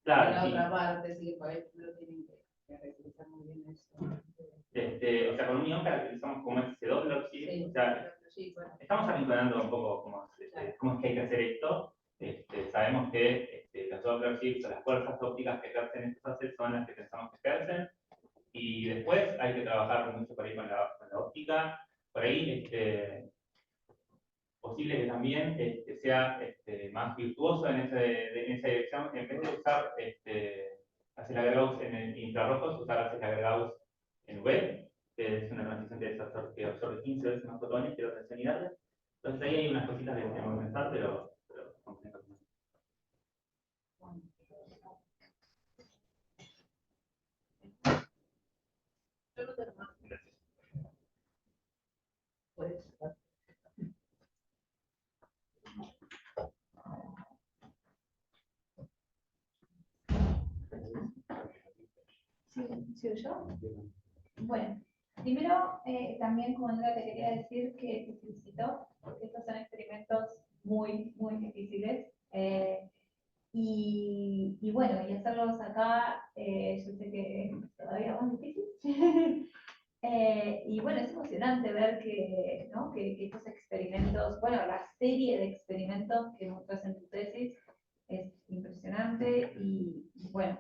Claro, la sí. otra parte, sí, por ahí lo tienen que realizar muy bien eso. O sea, con un ion caracterizamos como es ese doble oxígeno, Sí, o sea, sí, bueno. estamos articulando un poco cómo es que hay que hacer esto. Sabemos que los doble oxígenos, las fuerzas ópticas que ejercen estos haces son las que pensamos que ejercen, y después hay que trabajar mucho por ahí con la óptica. Por ahí posible que también sea más virtuoso en esa dirección, en vez de usar Gauss en infrarrojos, usar Gauss en UV, que es una transición que absorbe 15 veces más fotones que otras unidades. Entonces ahí hay unas cositas que tenemos que pensar, pero Yo no tengo más. Pues, ¿Sigo yo? Bueno, primero también como Andrea te quería decir que te felicito porque estos son experimentos muy, muy difíciles y bueno, y hacerlos acá yo sé que es todavía más difícil. Y bueno, es emocionante ver ¿no? que estos experimentos, bueno, la serie de experimentos que muestras en tu tesis es impresionante y bueno,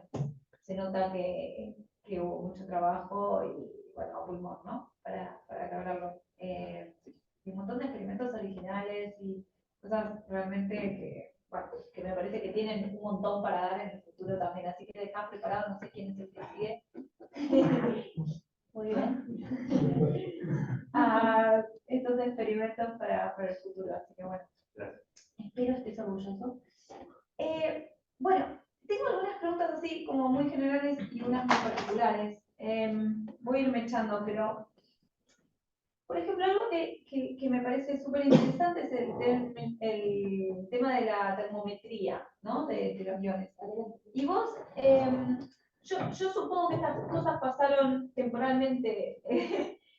se nota que hubo mucho trabajo y bueno, pulmón, ¿no? Para lograrlo. Y un montón de experimentos originales y cosas realmente bueno, que me parece que tienen un montón para dar en el futuro también, así que dejad preparado, no sé quién es el que sigue. Muy bien. Estos experimentos para el futuro, así que bueno, espero estés orgulloso. Bueno, tengo algunas preguntas así como muy generales y unas muy particulares. Voy a irme echando, pero por ejemplo, algo que me parece súper interesante es el tema de la termometría, ¿no? De los iones. Y vos, yo supongo que estas cosas pasaron temporalmente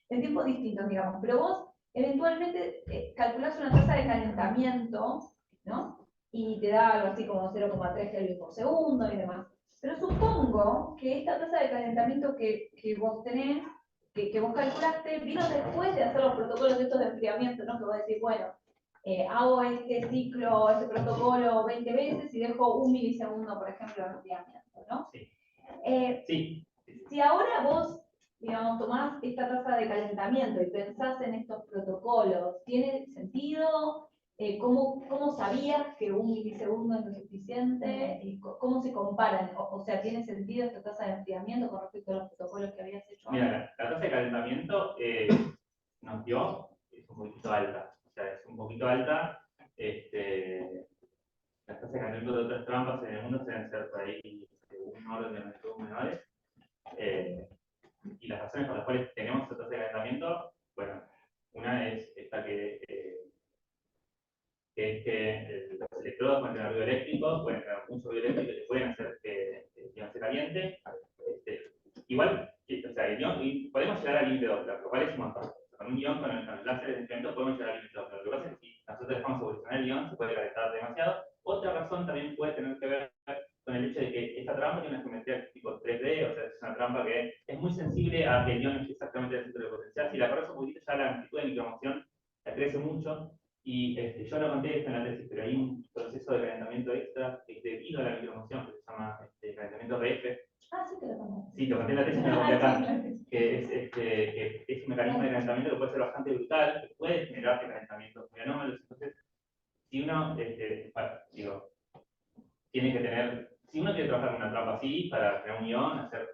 en tiempos distintos, digamos, pero vos eventualmente calculás una tasa de calentamiento, ¿no? Y te da algo así como 0,3 kelvin por segundo y demás. Pero supongo que esta tasa de calentamiento que vos tenés, que vos calculaste, vino después de hacer los protocolos estos de enfriamiento, ¿no? Que vos decís, bueno, hago este ciclo, este protocolo 20 veces y dejo 1 milisegundo, por ejemplo, de enfriamiento, ¿no? Sí. Sí. Si ahora vos, digamos, tomás esta tasa de calentamiento y pensás en estos protocolos, ¿tiene sentido? ¿Cómo sabías que 1 milisegundo es lo suficiente? ¿Y cómo se comparan? O sea, ¿tiene sentido esta tasa de enfriamiento con respecto a los protocolos que habías hecho antes? Mira, la tasa de calentamiento nos dio, es un poquito alta. O sea, es un poquito alta. Las tasas de calentamiento de otras trampas en el mundo deben ser por ahí un orden de magnitud menores. Y las razones por las cuales tenemos esa tasa de calentamiento, bueno, una es esta es que los electrodos pueden tener ruido eléctrico, pueden tener mucho ruido eléctrico que pueden hacer que el ion se caliente. Igual, o sea, el ion, y podemos llegar al límite de Doppler, lo cual es un montón. Con un ion, con el láser de enfriamiento, podemos llegar al límite de Doppler. Lo que pasa es que si nosotros dejamos evolucionar el ion, se puede calentar demasiado. Otra razón también puede tener que ver con el hecho de que esta trampa tiene una geometría tipo 3D, o sea, es una trampa que es muy sensible a que el ion esté exactamente en el centro de potencial. Si la corres un poquito, ya la amplitud de micromoción la crece mucho. Y yo no conté esto en la tesis, pero hay un proceso de calentamiento extra que es debido a la micromoción, que se llama calentamiento RF. Ah, sí, te lo conté. Sí, lo conté en la tesis, lo conté acá. Que es un mecanismo de calentamiento que puede ser bastante brutal, que puede generar calentamientos muy anómalos. Entonces, si uno, tiene que tener, si uno quiere trabajar con una trampa así, para crear un ion, hacer,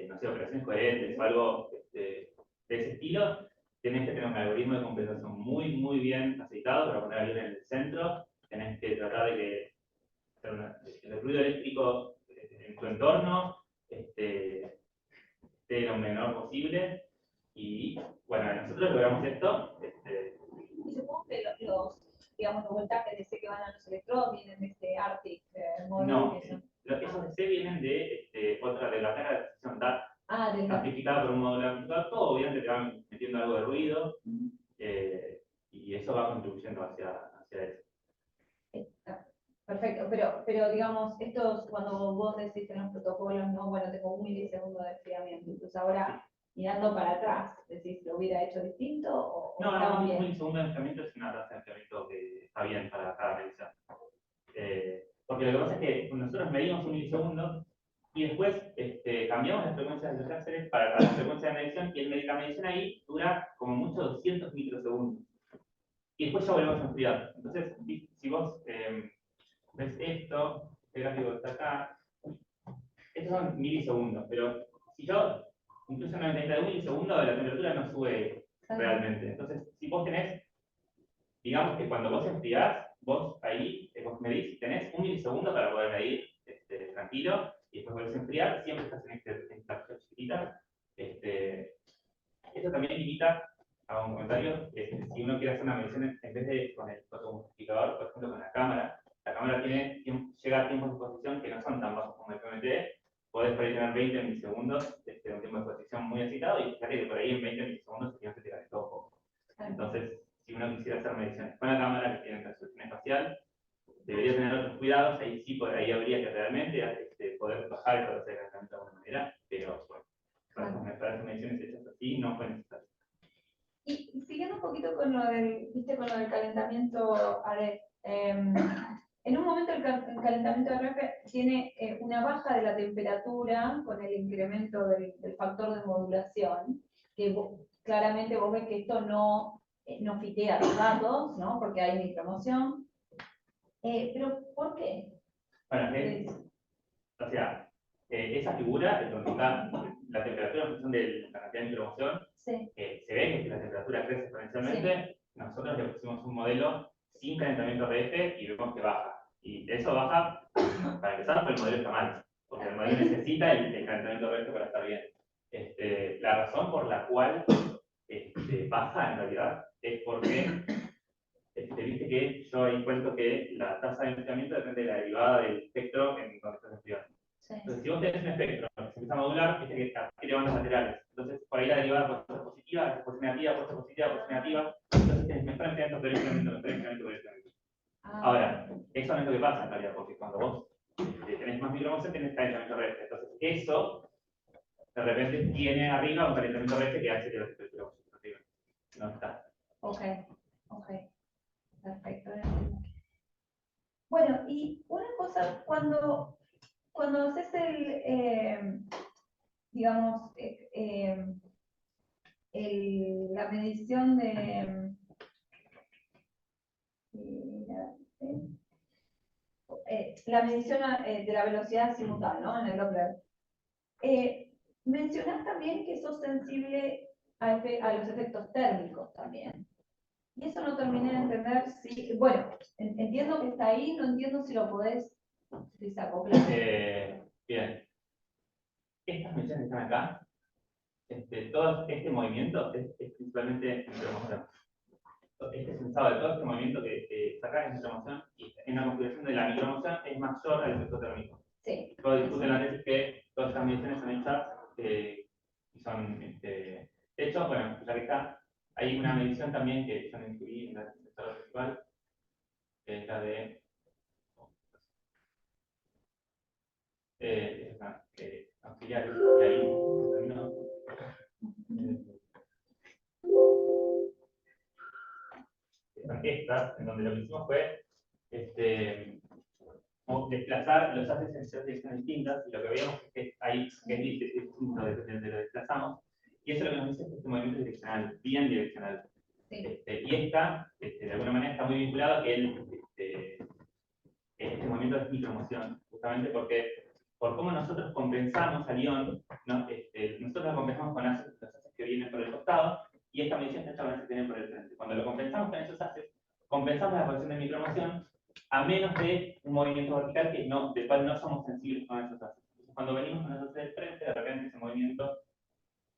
no sé, operaciones coherentes o algo de ese estilo, tenés que tener un algoritmo de compensación muy bien aceitado para poner al ion en el centro. Tenés que tratar de que el ruido eléctrico en tu entorno esté lo menor posible. Y bueno, nosotros logramos esto. Y supongo que digamos, los voltajes de C que van a los electrodos vienen de este Arctic modelo. No, esos de C vienen de otra, de la caja de decisión DAT, amplificada por un módulo amplificador. Todo obviamente te va metiendo algo de ruido, y eso va contribuyendo hacia eso. Perfecto, pero digamos, cuando vos decís en los protocolos, no, bueno, tengo 1 milisegundo de enfriamiento, entonces ahora mirando para atrás, decís, ¿lo hubiera hecho distinto o estaba No, un bien? milisegundo de enfriamiento es una tasa de enfriamiento que está bien para cada medición. Porque lo que pasa es que nosotros medimos 1 milisegundo y después cambiamos las frecuencias de los láseres para la frecuencia de medición, y la medición ahí dura como mucho 200 microsegundos. Y después ya volvemos a enfriar. Entonces, si vos ves esto, este gráfico que está acá, estos son milisegundos, pero si yo incluso en la ventanita de 1 milisegundo, la temperatura no sube realmente. Entonces, si vos tenés, digamos que cuando vos enfriás, vos ahí, vos medís, tenés 1 milisegundo para poder medir tranquilo, y después volvés a enfriar, siempre estás en esta chiquitita. Esto también limita a un comentario, si uno quiere hacer una medición en vez de con el fotomultiplicador, por ejemplo con la cámara llega a tiempos de exposición que no son tan bajos como el PMT, podés por ahí tener 20 milisegundos, un tiempo de exposición muy excitado, y fíjate que por ahí en 20 milisegundos el se te calentó un poco. Entonces, si uno quisiera hacer mediciones con la cámara que tiene resolución espacial, debería tener otros cuidados, ahí sí, ahí habría que realmente poder bajar el proceso de calentamiento de alguna manera, pero bueno, para esas mediciones hechas así no fue necesario. Y siguiendo un poquito con lo del calentamiento AREF, en un momento el calentamiento AREF tiene una baja de la temperatura con el incremento del factor de modulación, que claramente vos ves que esto no fitea los datos, ¿no? Porque hay micromoción. Pero, ¿por qué? Bueno, o sea, esa figura es donde está la temperatura en función de la cantidad de micromoción. Sí. Se ve que la temperatura crece exponencialmente. Nosotros le pusimos un modelo sin calentamiento RF y vemos que baja. Y eso baja, para empezar, porque el modelo está mal, porque el modelo necesita el calentamiento RF para estar bien. La razón por la cual baja en realidad es porque viste que yo ahí cuento que la tasa de enfriamiento depende de la derivada del espectro en donde estás enfriando. Sí. Entonces, si vos tenés un espectro que se empieza a modular, viste que adquiere bandas laterales. Entonces, por ahí la derivada puede ser positiva, después puede ser negativa, puede ser positiva, puede ser negativa. Entonces, tenés mejor enfriamiento, peor enfriamiento, mejor enfriamiento, peor enfriamiento. Ahora, eso no es lo que pasa en realidad, porque cuando vos tenés más micromoción, tenés calentamiento RF. Entonces, eso de repente tiene arriba un calentamiento RF que hace que la temperatura vaya arriba. No está. Ok. Perfecto. Bueno, y una cosa, cuando haces digamos, la medición de la medición de la velocidad simultánea, ¿no? En el Doppler. Mencionás también que sos sensible a los efectos térmicos también. Y eso no terminé de entender si, bueno, entiendo que está ahí, no entiendo si lo podés desacoplar. Bien. Esta estas mediciones que están acá, todo este movimiento es principalmente micromoción. Este sensado de todo este movimiento que saca en micromoción, y en la configuración de la micromoción es mayor al efecto térmico. Sí. Todo discute la tesis que todas estas mediciones son hechas y son, de hecho, bueno, ya que está, hay una medición también que yo no incluí en la sector principal, que es la de auxiliares, y ahí termino. Estas, en donde lo que hicimos fue desplazar los haces en tres direcciones distintas, y lo que veíamos es que hay que es distinto de lo desplazamos, y eso lo que nos dice es que este movimiento es direccional, bien direccional. Y esta, de alguna manera, está muy vinculado a que este movimiento es micromoción, justamente porque por cómo nosotros compensamos al ion, ¿no? Nosotros lo compensamos con los haces que vienen por el costado, y esta medición está hecha con haces que vienen por el frente. Cuando lo compensamos con esos haces, compensamos la posición de micromoción, a menos de un movimiento vertical del cual no somos sensibles con esos haces. Entonces, cuando venimos con esos haces del frente, de repente ese movimiento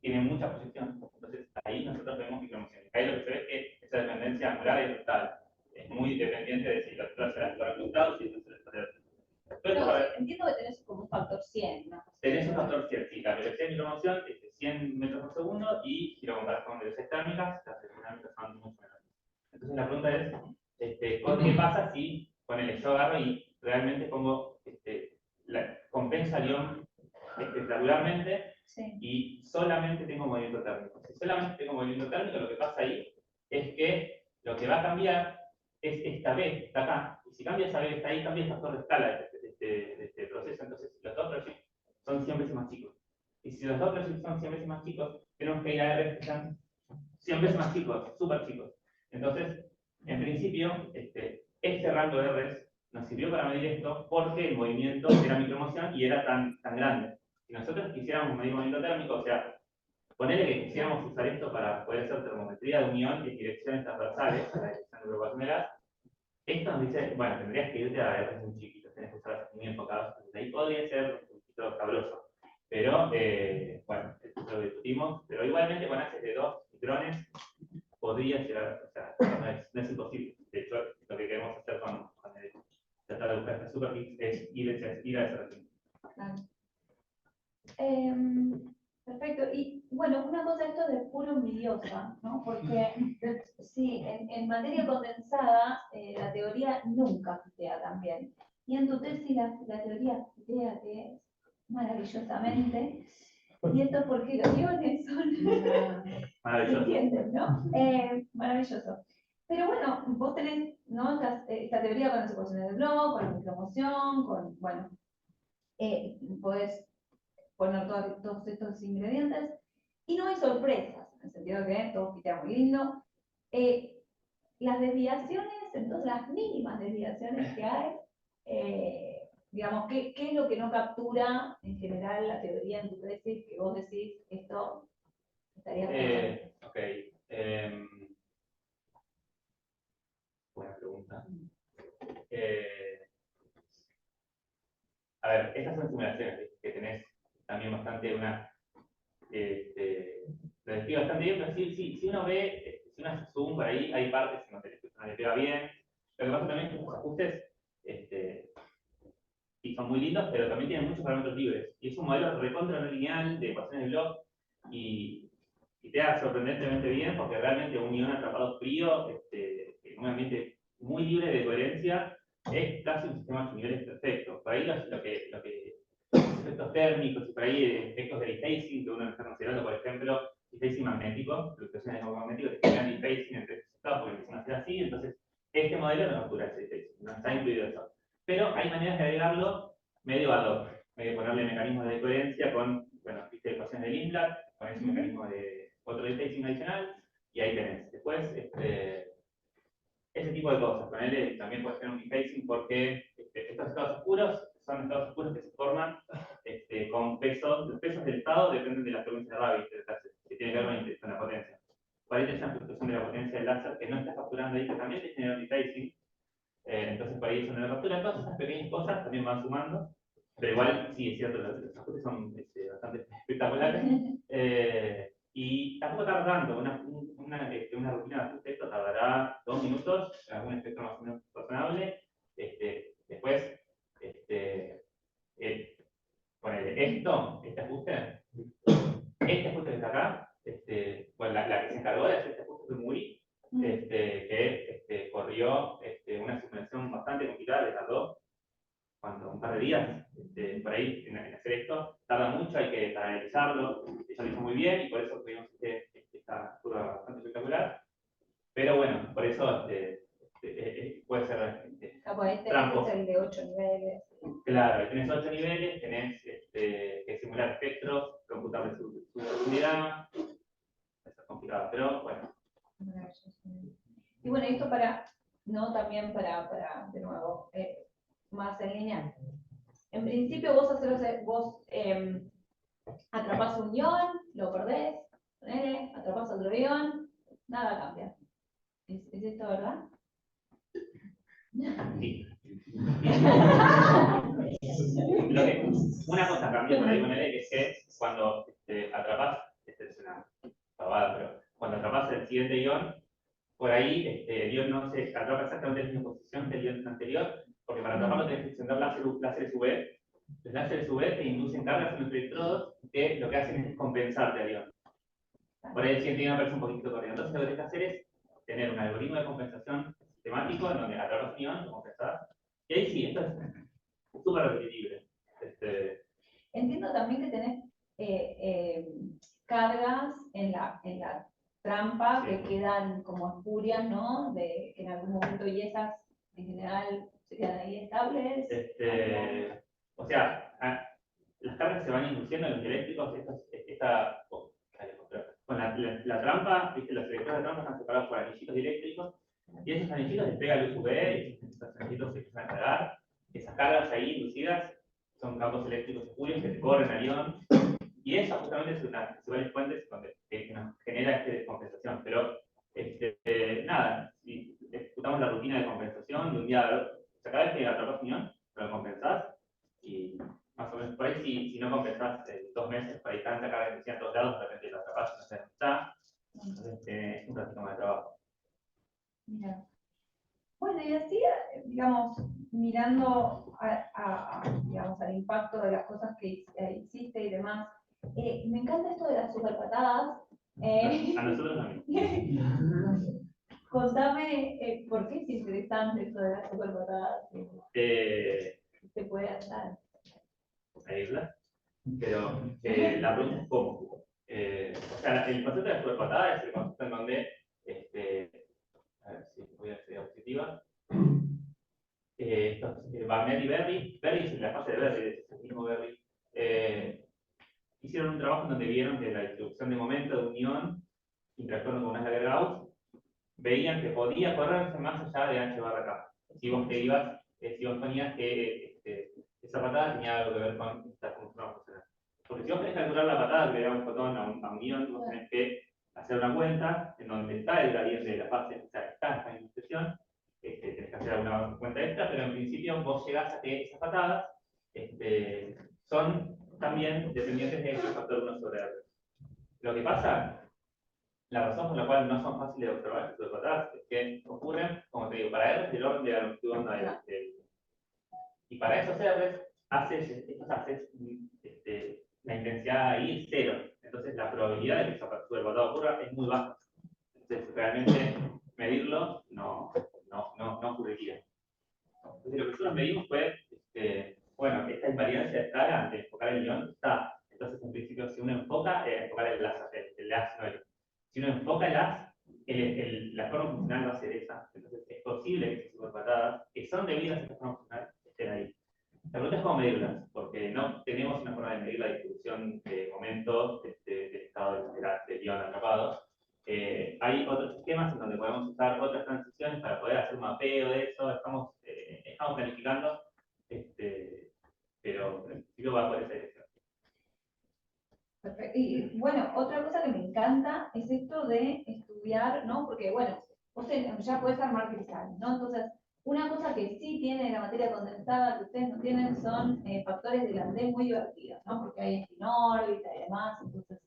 tiene mucha posición. Entonces, ahí nosotros vemos micromoción. Ahí lo que se ve es que esa dependencia angular es total. Es muy dependiente de si los otros serán por el costado, si los otros serán. No, entiendo que tenés como un factor 100, ¿no? Tenés un factor 100, sí. La velocidad de micromoción es de 100 metros por segundo, y si lo comparas con velocidades térmicas, las velocidades térmicas son mucho menores. Entonces, la pregunta es, ¿qué pasa si yo agarro y realmente pongo, compenso al ion espectacularmente, Sí. y solamente tengo movimiento térmico? Si solamente tengo movimiento térmico, lo que pasa ahí es que lo que va a cambiar es esta B que está acá, y si cambia esa B que está ahí, cambia el factor de escala de este proceso. Entonces, los dos proyectos son 100 veces más chicos. Y si los dos proyectos son 100 veces más chicos, tenemos que ir a R que sean 100 veces más chicos, súper chicos. Entonces, en principio, este rango de Rs nos sirvió para medir esto porque el movimiento era micromoción y era tan grande. Si nosotros quisiéramos medir movimiento térmico, o sea, ponerle que quisiéramos usar esto para poder hacer termometría de unión en direcciones transversales, para la dirección de propagación de gas, esto nos dice, bueno, tendrías que irte a Rs muy chiquitos, tenés que usar muy enfocados. Entonces, ahí podría ser un poquito cabroso. Pero, bueno, esto lo discutimos, pero igualmente con haces de 2 micrones podría llegar, o sea, no es imposible. De hecho, lo que queremos hacer con el tratar de buscar esta superfície es ir a ese recinto. Claro. Perfecto. Y bueno, una cosa, esto de puro envidiosa, ¿no? Porque sí, en materia condensada, la teoría nunca fitea tan bien. Y en tu tesis la teoría fitea que es maravillosamente. Y esto es porque los iones son Maravilloso. entienden, ¿no? Maravilloso. Pero bueno, vos tenés, ¿no? esta teoría con las ecuaciones de Bloch, con la micromoción, con, bueno, podés poner todos estos ingredientes y no hay sorpresas, en el sentido de que todo queda muy lindo. Las desviaciones, entonces las mínimas desviaciones que hay, digamos, ¿qué es lo que no captura en general la teoría en tu tesis que vos decís esto estaría bien? Ok. Buena pregunta. A ver, estas son simulaciones que tenés también bastante lo describe bastante bien, pero sí, si uno ve, si uno hace zoom por ahí, hay partes en donde no le pega bien. Lo que pasa también es que los ajustes y son muy lindos, pero también tienen muchos parámetros libres. Y es un modelo recontra no lineal de ecuaciones de Bloch, y te da sorprendentemente bien, porque realmente un ion atrapado frío, en un ambiente muy libre de coherencia, es casi un sistema de 8 niveles perfecto. Por ahí los efectos térmicos y por ahí efectos de dephasing, que uno está considerando, por ejemplo, dephasing magnético, fluctuaciones de campo magnético que generan dephasing entre estos estados porque empiezan a ser así. Entonces, este modelo no captura ese dephasing, no está incluido eso. Pero hay maneras de agregarlo medio ad hoc, medio ponerle mecanismos de coherencia con, bueno, viste, ecuaciones de Lindblad, con ese mecanismo de otro dephasing adicional, y ahí tenés. Después, ese tipo de cosas. Ponerle, también puedes tener un dephasing porque estos estados oscuros son estados oscuros que se forman con pesos. Los pesos del estado dependen de la frecuencia de Rabi, que tiene que ver con la potencia. Por ahí tenés una fluctuación de la potencia del láser que no estás capturando ahí, que también te genera un dephasing. Entonces, por ahí eso no lo captura. Todas esas pequeñas cosas también van sumando. Pero igual, sí, es cierto, los ajustes son bastante espectaculares. Y tampoco tarda tanto, una rutina de ajuste esto tardará 2 minutos, algún espectro más o menos razonable. Después, ponele este ajuste que está acá, bueno, la que se encargó de hacer este ajuste fue Muri, que corrió una simulación bastante complicada, le tardó un par de días por ahí en hacer esto, tarda mucho, hay que analizarlo, ella lo hizo muy bien y por eso tuvimos esta curva bastante espectacular, pero bueno, por eso puede ser trampo. Es el de 8 niveles. Claro, tenés 8 niveles, tenés que simular espectros, computar su profundidad, eso es complicado, pero bueno. Y bueno, esto también para de nuevo, más en lineal. En principio vos atrapás un ion, lo perdés, ponele, atrapás otro ion, nada cambia. ¿Es esto verdad? Sí. Una cosa cambió por ahí con él, que es que cuando atrapas, es una pavada, pero cuando atrapas el siguiente ion, por ahí el ion no se atrapa exactamente en la misma posición que el ion anterior, porque para atraparlo tenés que presentar láseres UV. Los láseres UV te inducen cargas en los electrodos que lo que hacen es compensarte al ion. Por ahí el siguiente ion aparece un poquito corriendo. Entonces lo que tenés que hacer es tener un algoritmo de compensación sistemático en donde atrapas un ion, lo compensás, y ahí sí, esto es súper repetible. Entiendo también que tenés cargas en la trampa que quedan como espurias, ¿no? De que en algún momento y esas en general se quedan ahí estables. O sea, las cargas se van induciendo en los eléctricos, con la trampa, ¿viste? Los electrodos de trampa están separados por anillitos eléctricos, y esos anillitos les pega luz UV, y esos anillitos se empiezan a cargar. Esas cargas ahí inducidas son campos eléctricos espurios que te corren al ion, y eso justamente es una de las principales fuentes que nos genera esta descompensación. Pero, nada, si ejecutamos la rutina de compensación de un día a otro, o sea, cada vez que atrapas un ion, lo compensás, y más o menos por ahí, si no compensás 2 meses, por ahí tanta carga que decía a todos lados, de repente lo atrapás y no sé dónde está, entonces es un ratito más de trabajo. Mira. Bueno, y así, digamos, mirando digamos, al impacto de las cosas que hiciste y demás, me encanta esto de las superpatadas. A nosotros también. Contame por qué es interesante esto de las superpatadas. ¿Se puede hacer? A irla, pero la pregunta es cómo. O sea, el concepto de la superpatada es el concepto en donde, a ver si voy a ser objetiva, Barnett y Berry es la fase de Berry, es el mismo Berry, hicieron un trabajo en donde vieron que la distribución de momento de un ion interactuando con una Lager-Gauss, veían que podía correrse más allá de h barra k. Si vos ponías que esa patada tenía algo que ver con esta función funcional. Porque si vos querés calcular la patada que le da un fotón a un ion, vos tenés que hacer una cuenta en donde está el gradiente de la fase, o sea, está esta inducción, tenés que hacer alguna cuenta extra, pero en principio vos llegás a que esas patadas son también dependientes de este factor 1 sobre R. Lo que pasa, la razón por la cual no son fáciles de observar estos patadas es que ocurren, como te digo, para R es el orden de la longitud de onda y para esos R haces la intensidad ahí es 0. Entonces la probabilidad de que esa superpatada ocurra es muy baja. Entonces realmente medirlo no ocurriría. Entonces lo que nosotros medimos fue, bueno, esta invariancia de escala ante enfocar el ion está. Entonces en principio si uno enfoca, enfocar el haz, no el. Si uno enfoca el haz, la forma funcional va a ser esa. Entonces es posible que esas superpatadas, que son debidas a esta forma funcional, estén ahí. La pregunta es cómo medirlas, porque no tenemos una forma de medir la distribución de momentos del estado del ion atrapado. Hay otros sistemas en donde podemos usar otras transiciones para poder hacer un mapeo de eso. Estamos planificando, pero en principio va por esa dirección. Perfecto. Y bueno, otra cosa que me encanta es esto de estudiar, ¿no? Porque bueno, vos ya podés armar cristales, ¿no? Entonces, Una cosa que sí tiene la materia condensada que ustedes no tienen son factores de landé muy divertidos, ¿no? Porque hay en órbita y demás, entonces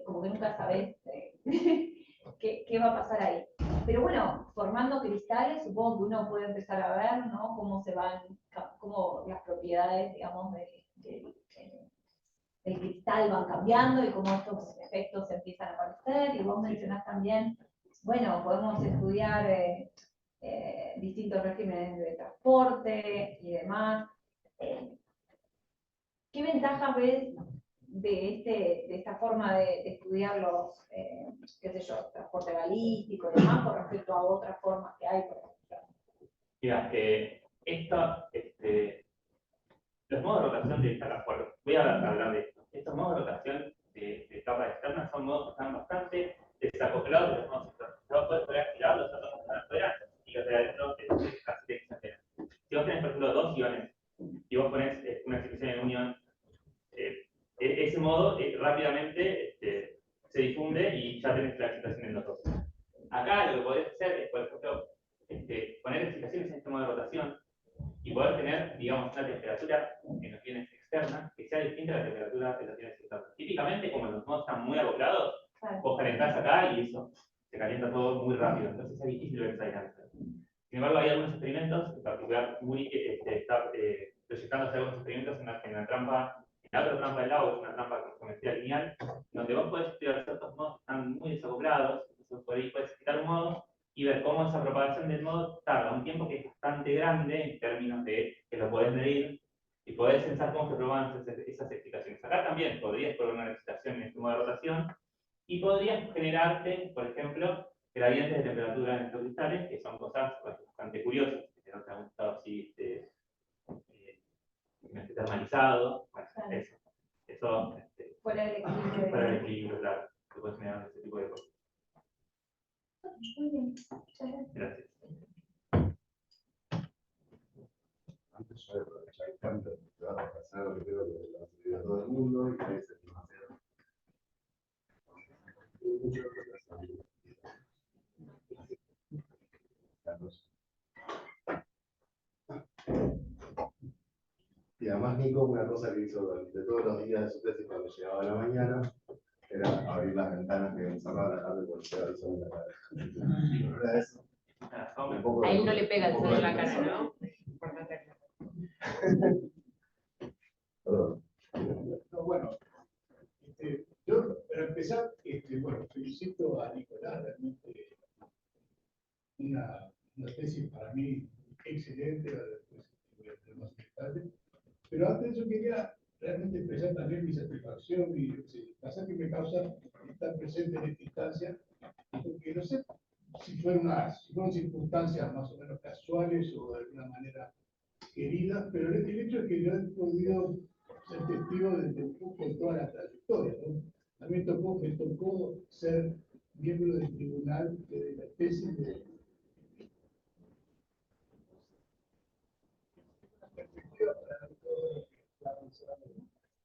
como que nunca sabés qué va a pasar ahí. Pero bueno, formando cristales, supongo que uno puede empezar a ver, ¿no? Cómo se van, cómo las propiedades, digamos, del cristal van cambiando y cómo estos efectos empiezan a aparecer. Y vos mencionás también, bueno, podemos estudiar distintos regímenes de transporte y demás. ¿Qué ventajas ves de esta forma de estudiar los, qué sé yo, transporte balístico y demás con respecto a otras formas que hay, por ejemplo? Mira, los modos de rotación de esta capa, voy a hablar de esto. Estos modos de rotación de capas externas son modos que están bastante desacoplados de los modos externos. Vos podés poner activados los átomos que están afuera y los de adentro casi te exageran. Si vos tenés, por ejemplo, dos iones y vos ponés una excitación en unión, ese modo rápidamente se difunde y ya tenés la excitación en los dos. Acá lo que podés hacer es, por ejemplo, poner excitaciones en este modo de rotación y poder tener, digamos, una temperatura en los iones externas que sea distinta a la temperatura de los iones externos. Típicamente, como los modos están muy acoplados, vos calentás acá y eso se calienta todo muy rápido, entonces es difícil ver esa dinámica. Sin embargo, hay algunos experimentos, en particular Muri está proyectándose algunos experimentos en la trampa, en la otra trampa del lago, es una trampa geometría lineal, donde vos podés estudiar ciertos modos que están muy desacoplados, entonces por ahí podés quitar un modo y ver cómo esa propagación del modo tarda un tiempo que es bastante grande en términos de que lo podés medir y podés pensar cómo se propagan esas excitaciones. Acá también podrías probar una excitación en este modo de rotación y podrías generarte, por ejemplo, gradientes de temperatura en estos cristales, que son cosas bastante curiosas, que no te han gustado así, termalizado, bueno, eso Fuera del equilibrio. fuera del equilibrio, claro, que puedes generar ese tipo de cosas. Muy bien, muchas gracias. Gracias. Antes yo de aprovechar el cambio que va a pasar, creo que lo va a servir a todo el mundo y que es demasiado. Y además Nico, una cosa que hizo durante todos los días de su tesis cuando llegaba a la mañana, era abrir las ventanas que encerraban la tarde porque llegaba el sol en la cara. Era eso. Un poco A de- él no le pega el un poco sol en de la cara, persona. ¿no? Por no tenerlo. Perdón. No, bueno, yo para empezar, bueno, felicito a Nicolás, realmente una tesis para mí excelente, después voy a tener más detalles. Pero antes yo quería realmente expresar también mi satisfacción y el placer que me causa estar presente en esta instancia, porque no sé si fueron circunstancias más o menos casuales o de alguna manera queridas, pero el hecho es que yo he podido ser testigo desde un poco de toda la trayectoria, ¿no? A mí me tocó ser miembro del tribunal de la tesis de una perspectiva para ver todo lo que está avanzando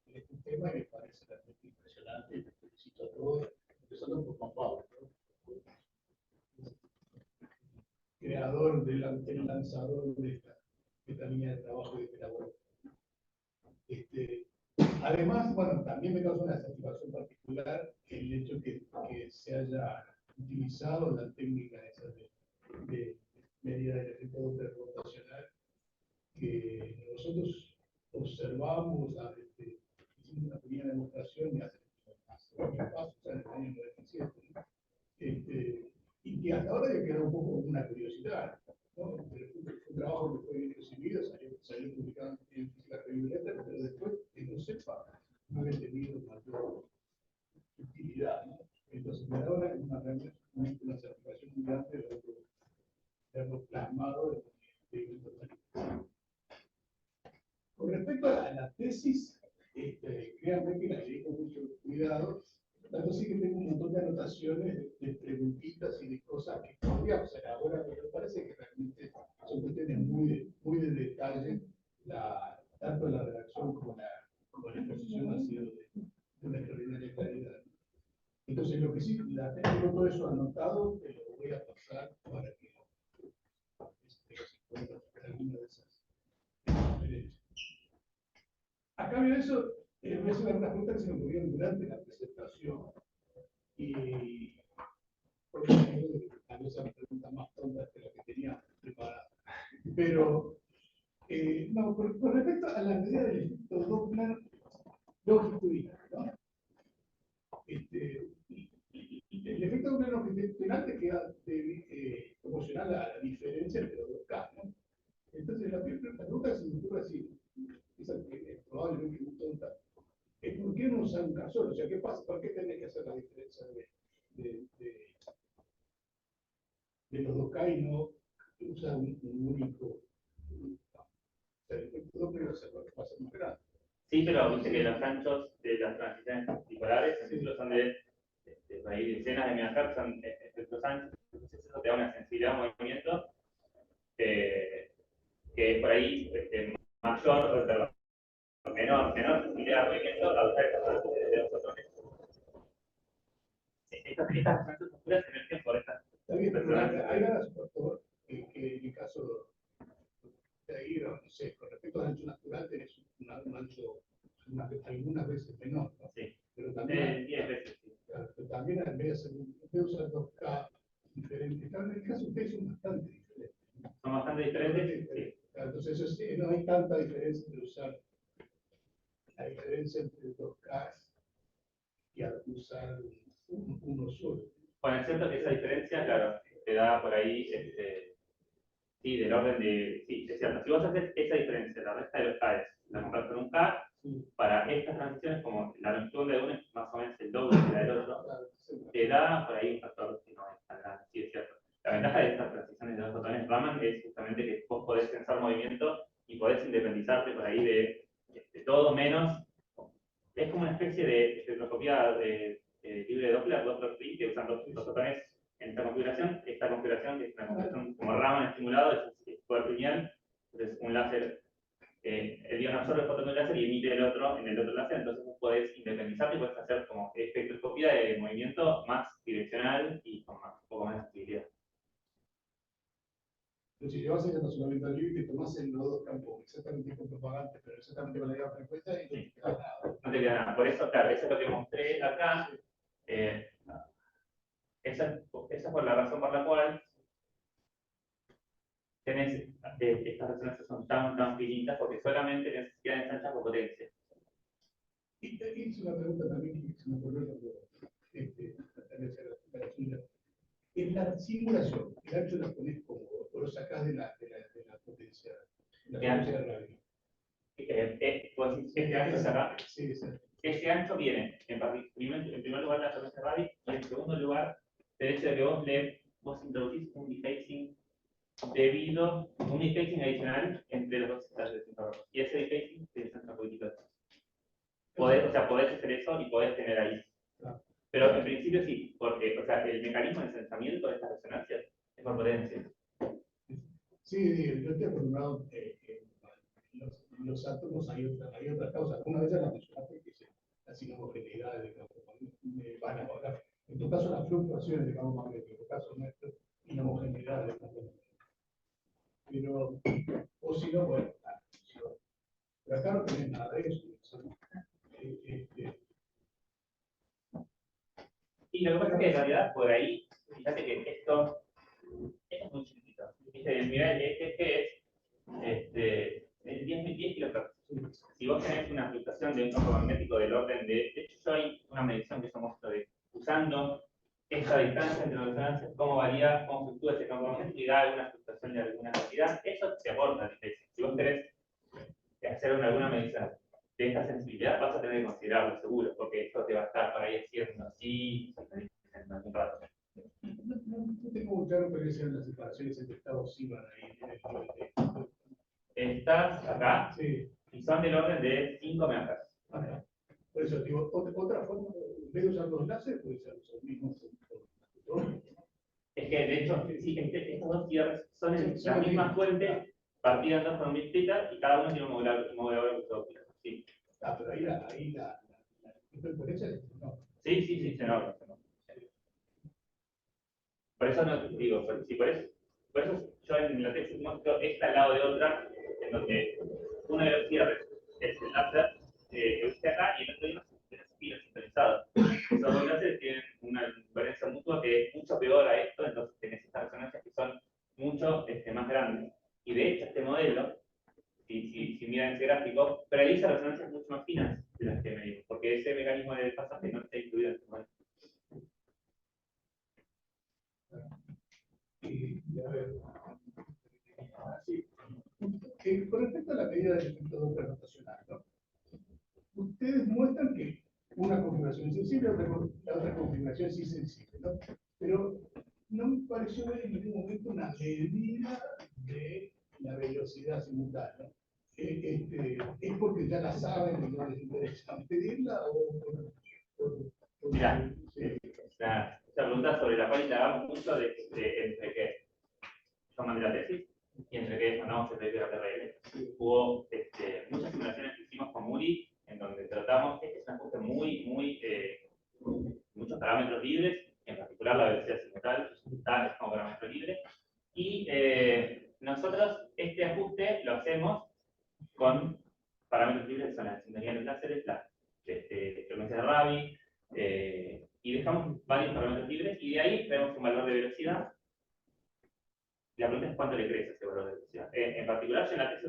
en este tema y me parece realmente impresionante y te felicito a todos, empezando por Juan Pablo, ¿no? Creador el lanzador de esta línea de trabajo y de labor. Además, bueno, también me causa una satisfacción particular el hecho que se haya utilizado la técnica esa de medida del efecto Doppler rotacional que nosotros observamos, hicimos una pequeña demostración y hace varios pasos, en el año 97, ¿no? Y que hasta ahora ya quedó un poco como una curiosidad, ¿no? Pero fue un trabajo que fue bien recibido, salió publicado en Física Revioleta, pero después, que no sepa, no había tenido mayor utilidad, ¿no? Entonces me da una satisfacción muy grande de verlo plasmado en el total. Con respecto a la tesis, créanme que la leí con mucho cuidado, tanto sí que tengo un montón de anotaciones de preguntitas y de cosas que podría hacer ahora, pero me parece que realmente son cuestiones muy de detalle, tanto la redacción como la exposición ha sido de una extraordinaria calidad. Entonces, lo que sí, tengo todo eso anotado, te lo voy a pasar para que a hacer algunas preguntas que se me ocurrieron durante la presentación. Y por eso digo que tal vez eran preguntas más tontas que las que tenía preparadas. Pero, no, con respecto a la medida del efecto Doppler longitudinal, ¿no? El efecto Doppler longitudinal te queda proporcional a la diferencia entre los dos casos, ¿no? Entonces, la pregunta que se me ocurre así, esa que es probablemente muy tonta, es ¿por qué no usar un casor? O sea, ¿qué pasa? ¿Por qué tenés que hacer la diferencia de los dos K y no usar un único? O sea, el efecto Doppler va a ser más grande. Sí, pero viste que los anchos de las transiciones bipolares en ciclos son de ahí decenas de megahertz, son efectos anchos, entonces eso te da una sensibilidad de movimiento que es por ahí mayor, perdón, menor sensibilidad de movimiento a usar estas de los fotones. Estas estructuras emergen por estas. Está bien, pero hay un factor que en el caso de ahí, no sé, con respecto al ancho natural, tenés un ancho algunas veces menor, ¿no? Sí. Pero también, 10 veces. Sí. pero también en vez de usar 2K diferentes, claro, en el caso de ustedes son bastante diferentes. Son bastante diferentes. Sí. Claro, entonces eso sí, no hay tanta diferencia entre usar la diferencia entre 2K y al usar uno solo. Bueno, es cierto que esa diferencia, claro, te da por ahí, sí, del orden de, sí, es cierto, si vos haces esa diferencia, la resta de los K la compras con un K, para estas transiciones, como la longitud de uno es más o menos el doble de la del otro, te da por ahí un factor que no es tan grande, sí, es cierto. La ventaja de estas transiciones de dos fotones Raman es justamente que vos podés pensar movimiento y podés independizarte por ahí de todo menos, es como una especie de espectroscopía libre de Doppler, Doppler free, que usan los fotones en esta configuración que es una configuración como Raman estimulado, es poder lineal, entonces un láser, el ion absorbe el fotón del láser y emite el otro en el otro láser, entonces vos podés independizarte y podés hacer como espectroscopía de movimiento más direccional y con un poco más de sensibilidad. Pero si llevas el razonamiento libre y te tomás en los dos campos exactamente con propagantes, pero exactamente con la misma frecuencia y no te queda nada. No te queda nada. Por eso, claro, eso es lo que mostré acá. Esa es por la razón por la cual tenés, estas resonancias son tan finitas porque solamente necesitan ensanchar por potencia. Y es una pregunta también que se me ocurrió cuando tal vez era la suya. En la simulación, el ancho la pones como, o lo sacás de la potencia, de la potencia de radio. Este ancho es acá. Sí, exacto. Este ancho viene, en primer lugar, la frecuencia radio, y en segundo lugar, el hecho de que vos introducís un defacing un defacing adicional entre los dos estados de infrarrojos. Y ese defacing te descentra un poquitito. O sea, podés hacer eso y podés tener ahí. Claro. Pero en principio sí, porque o sea, el mecanismo de ensensamiento de estas resonancias es por potencia. Sí, yo estoy acostumbrado los átomos hay otras causas. Algunas veces las mencionaste que es la sinhomogeneidad de campo magnético. En tu caso, las fluctuaciones de campo magnético, en tu caso nuestro, inhomogeneidad de campo magnético. Pero, o si no, bueno, pero acá no tenés nada de eso. Y lo que pasa es que en realidad por ahí, fíjate que esto es muy chiquitito. ¿Viste? El nivel que es 10 kilohertz. Si vos tenés una fluctuación de un campo magnético del orden de hecho, yo hay una medición que yo muestro de usando esta distancia entre las resonancias, cómo varía, cómo fluctúa ese campo magnético y da alguna fluctuación de alguna cantidad. Eso te aporta diferencia. Si vos querés hacer alguna medición de esta sensibilidad, vas a tener que considerarlo seguro, porque esto te va a estar por ahí haciendo así en algún rato. No tengo muy claro cuáles sean las separaciones entre estados Siban ahí en el nivel de. Estás acá Sí. y son del orden de 5 MHz. Por eso digo, otra forma, en vez de usar los láseres, puede ser los mismos. Es que de hecho, sí, estos dos cierres son la misma fuente partida en dos por un bit theta y cada uno tiene un modulador óptico. Sí. Pero ahí la interferencia no. Sí, se nota. Por eso no digo, por eso yo en la tesis muestro esta al lado de otra, en donde uno de los cierres es el láser que viste acá y el otro hay unos espinos sintonizados. Esos dos láseres tienen una diferencia mutua que es mucho peor a esto, entonces tenés estas resonancias que son mucho más grandes. Y de hecho, este modelo, si miran ese gráfico, realiza resonancias mucho más finas de las que medimos, porque ese mecanismo de desfasaje no está incluido en este modelo. Y a ver, sí. Con respecto a la medida del efecto Doppler rotacional, ¿no? Ustedes muestran que una configuración es sensible, la otra configuración sí es sensible, ¿no? Pero no me pareció ver en ningún momento una medida de la velocidad simultánea, ¿no? ¿Es porque ya la saben y no les interesa medirla? Mirá, Sí. esa pregunta sobre la cual indagamos mucho entre que yo mandé la tesis y entre que eso no se ve la TRL. Hubo muchas simulaciones que hicimos con Muri en donde tratamos, es un ajuste muchos parámetros libres, en particular la velocidad simultánea es como parámetro libre, y nosotros este ajuste lo hacemos con parámetros libres que son la sintonía de los láseres, la frecuencia de Rabi, y dejamos varios parámetros libres y de ahí vemos un valor de velocidad. La pregunta es cuánto le crees a ese valor de velocidad. En particular, yo en la tesis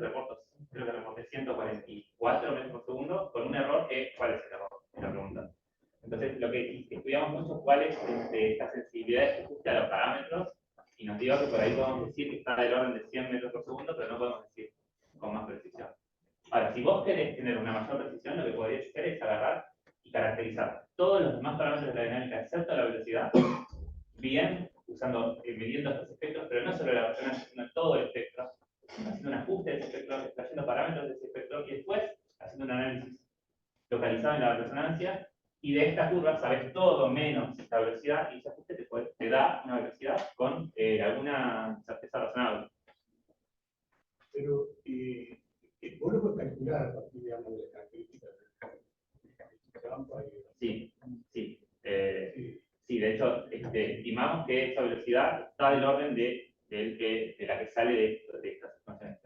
creo que reporté 144 metros por segundo con un error ¿cuál es el error? Es la pregunta. Entonces, lo que estudiamos mucho cuál es esta sensibilidad de ajuste a los parámetros y nos dio que por ahí podemos decir que está del orden de 100 metros por segundo, pero no podemos decir con más precisión. Ahora, si vos querés tener una mayor precisión, lo que podrías hacer es agarrar y caracterizar todos los demás parámetros de la dinámica, excepto la velocidad, bien, midiendo estos espectros, pero no solo la resonancia, sino todo el espectro, haciendo un ajuste de ese espectro, extrayendo parámetros de ese espectro y después haciendo un análisis localizado en la resonancia, y de esta curva sabes todo menos la velocidad, y ese ajuste te da una velocidad con alguna certeza razonable. Pero vos lo puedes calcular a partir, digamos, de las características del campo. Sí. Sí, de hecho, estimamos que esa velocidad está del orden de la que sale de estas funciones.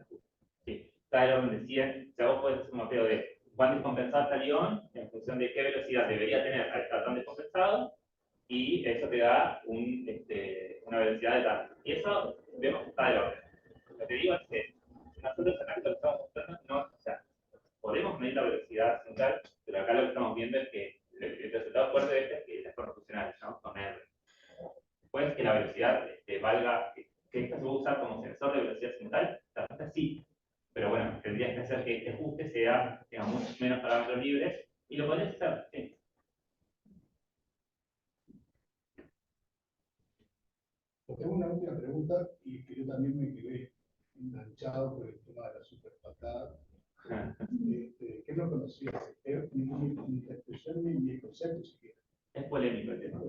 Sí, está del orden de 100. O sea, vos podés hacer un mapeo de cuán descompensado está el ion en función de qué velocidad debería tener al estar tan descompensado, y eso te da una velocidad de tal. Y eso vemos que está del orden. Lo que digo es que nosotros acá lo que estamos mostrando, o sea, podemos medir la velocidad central, pero acá lo que estamos viendo es que el resultado fuerte de este es que es proporcional, ¿no? Con R. Puede que la velocidad valga, que esto se va a usar como sensor de velocidad simultánea, la respuesta es sí. Pero bueno, tendrías que hacer que este ajuste tenga muchos menos parámetros libres, y lo podrías hacer, sí. Tengo una última pregunta, y que yo también me quedé enganchado por el tema de la superpatada. Que no conocía ni la expresión ni el concepto siquiera. Es polémico el tema.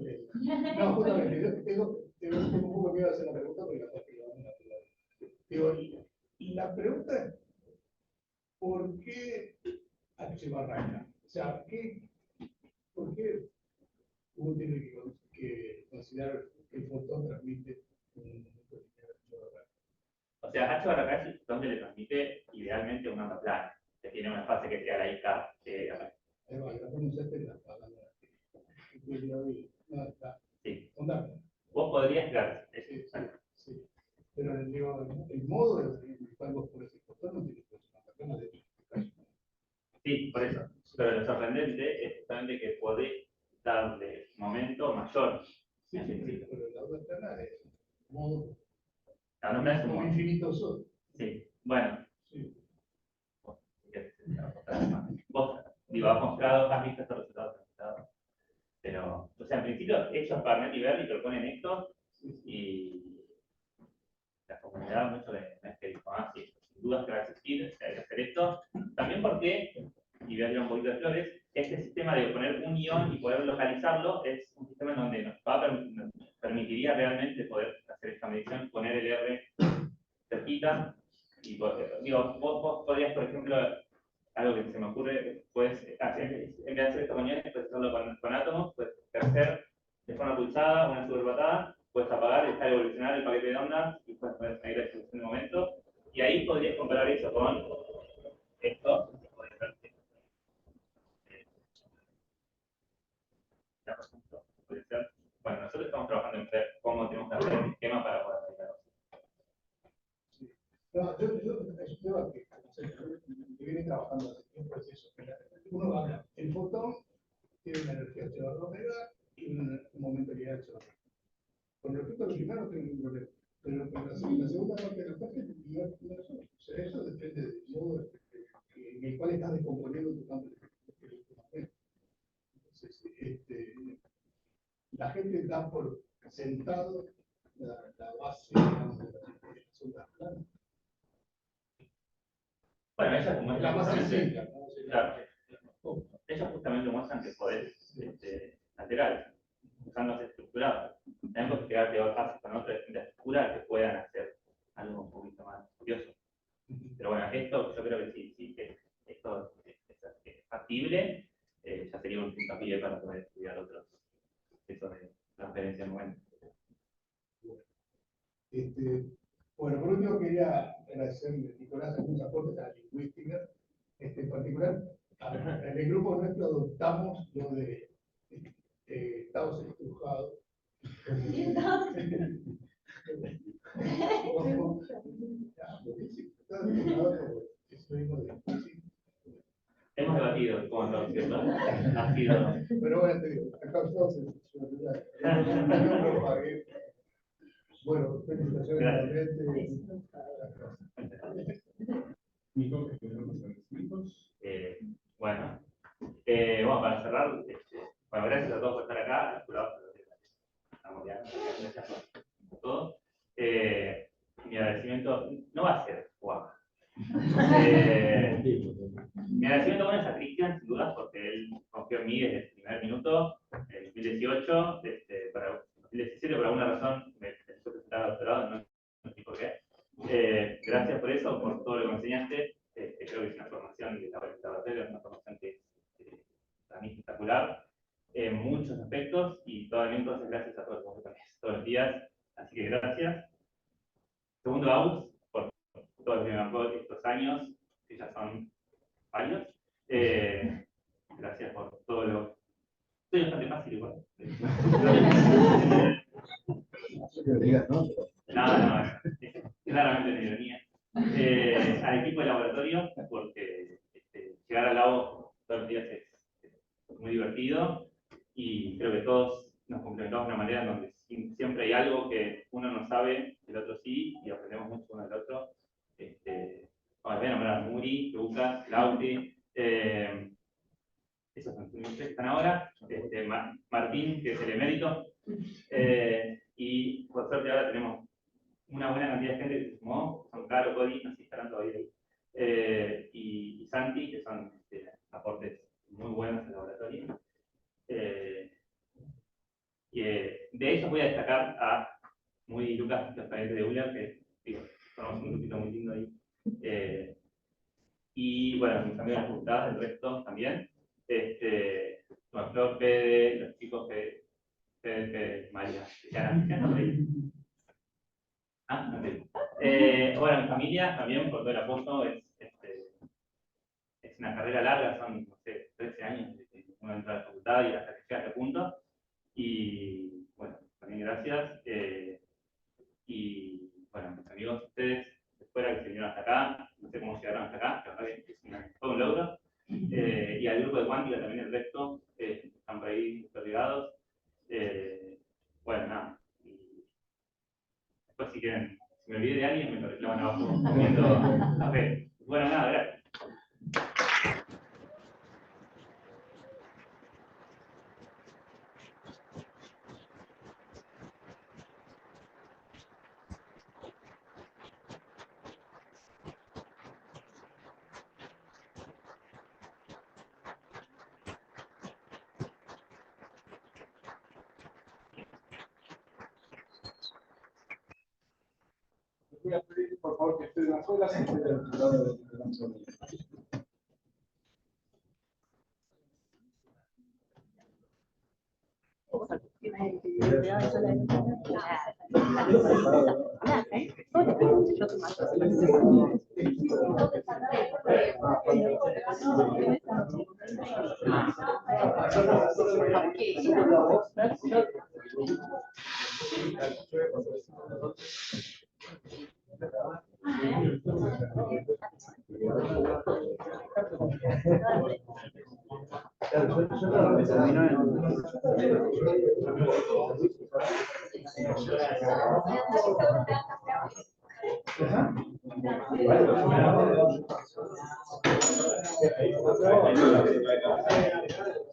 No, justamente, yo tengo un poco miedo de hacer la pregunta porque la que vamos a hablar. Digo, y la pregunta es, ¿por qué H barra K? O sea, ¿por qué uno tiene que considerar que el fotón transmite un momento lineal H barra K? O sea, H barra K es donde le transmite idealmente una onda plana, que tiene una fase que sea la IK. Ahí va, la pronunciaste en la palabra. No, está. Sí. Onda plana. Vos podrías, claro. Sí. Pero digo, el modo en el cual vos pones el fotón no tiene que ser una plana de hecho. Sí, por eso. Pero lo sorprendente es justamente que podés darle momento mayor. Sí, pero la otra plana es modo. La otra plana es como infinito solo. Sí, bueno. Sí. Vos, has mostrado, has visto estos resultados. Pero, o sea, en principio, ellos Barnett y Berry proponen esto, y la comunidad mucho me dijo, sí, sin dudas que va a existir, hay que hacer esto. También porque, y voy a tirar un poquito de flores, este sistema de poner un ion y poder localizarlo es un sistema en donde nos permitiría realmente poder hacer esta medición, poner el R cerquita, y digo, vos podrías, por ejemplo, algo que se me ocurre, pues, en vez de hacer esto con iones, puedes hacerlo con átomos, puedes hacer de forma pulsada una superpatada, puedes apagar y dejar evolucionar el paquete de ondas, y puedes medir la distribución de momento, y ahí podrías comparar eso con esto. universidad, por ejemplo, puede ser. Bueno, nosotros estamos trabajando en ver cómo tenemos que hacer el esquema para poder aplicarlo. No, yo es un tema que viene trabajando hace tiempo, es eso. Uno habla, el fotón tiene una energía 8 mega y un momento de 8. Con respecto a lo primero, no tengo ningún problema. Pero con la segunda parte de la frase, o sea, eso depende del modo en el cual estás descomponiendo tu campo electromagnético. Entonces, la gente da por sentado la base, digamos, de las ondas planas. Bueno, ellas como La más justamente, sencilla, ¿no? claro, ellas justamente muestran que podés lateral, usando las estructuradas. También podés pegarte bases con otras distintas estructuras que puedan hacer algo un poquito más curioso. Pero bueno, esto yo creo que sí que esto es factible, ya sería un puntapié para poder estudiar otros procesos de transferencia en momento. Bueno, por último quería agradecerle a Nicolás algunos aportes a la lingüística. En particular, en el grupo nuestro adoptamos lo de estados estrujados. Hemos debatido con los que ha sido. Pero bueno, te digo, acá todos se bueno, felicitaciones nuevamente. Nico, que tenemos los agradecimientos. Bueno, para cerrar, bueno, gracias a todos por estar acá, a los jurados, estamos ya, gracias por todo. Mi agradecimiento no va a ser guapo. Mi agradecimiento bueno es a Cristian, sin dudas, porque él confió en mí desde el primer minuto, en 2018, para 2017, por alguna razón me empezó a presentar al doctorado, no sé por qué. Gracias por eso, por todo lo que me enseñaste. Creo que es una formación de laboratorio, es una formación que es para mí espectacular en muchos aspectos y todavía entonces gracias a todos los que todos los días. Así que gracias. Segundo, Aus, por todo lo que me marcó estos años, que ya son varios. Gracias por todo lo. Estoy bastante fácil igual. No, claramente una ironía. Al equipo de laboratorio, porque llegar al lado todos los días es muy divertido y creo que todos nos complementamos de una manera en donde siempre hay algo que uno no sabe, el otro sí, y aprendemos mucho uno del otro. Voy a nombrar a Muri, Lucas, Lauti, esos son los que están ahora, Martín, que es el emérito, y por suerte ahora tenemos una buena cantidad de gente que se sumó, son Caro, Cody, no sé si estarán todavía ahí, y Santi, que son aportes muy buenos al laboratorio. Y de ellos voy a destacar a Muy Lucas, los parientes de Euler, que digo, somos un grupito muy lindo ahí. Y bueno, mis amigos facultad, el resto también. Bueno, Flor, Fede, los chicos Fede, María, no sé. No sé. Bueno, mi familia también, por todo el apoyo, es una carrera larga, son, no sé, 13 años desde que uno entra a la facultad y hasta que llega a este punto. Y bueno, también gracias. Y bueno, mis amigos, ustedes de fuera que se vinieron hasta acá, no sé cómo llegaron hasta acá, la verdad que es todo un logro. Y al grupo de cuántica también el resto, están por ahí ligados. Bueno, nada. Y después si quieren, si me olvidé de alguien, me lo reclaman abajo viendo a ver. Bueno, nada, gracias. Voy a pedir, por favor, que estén afuera, se queden del lado de la zona.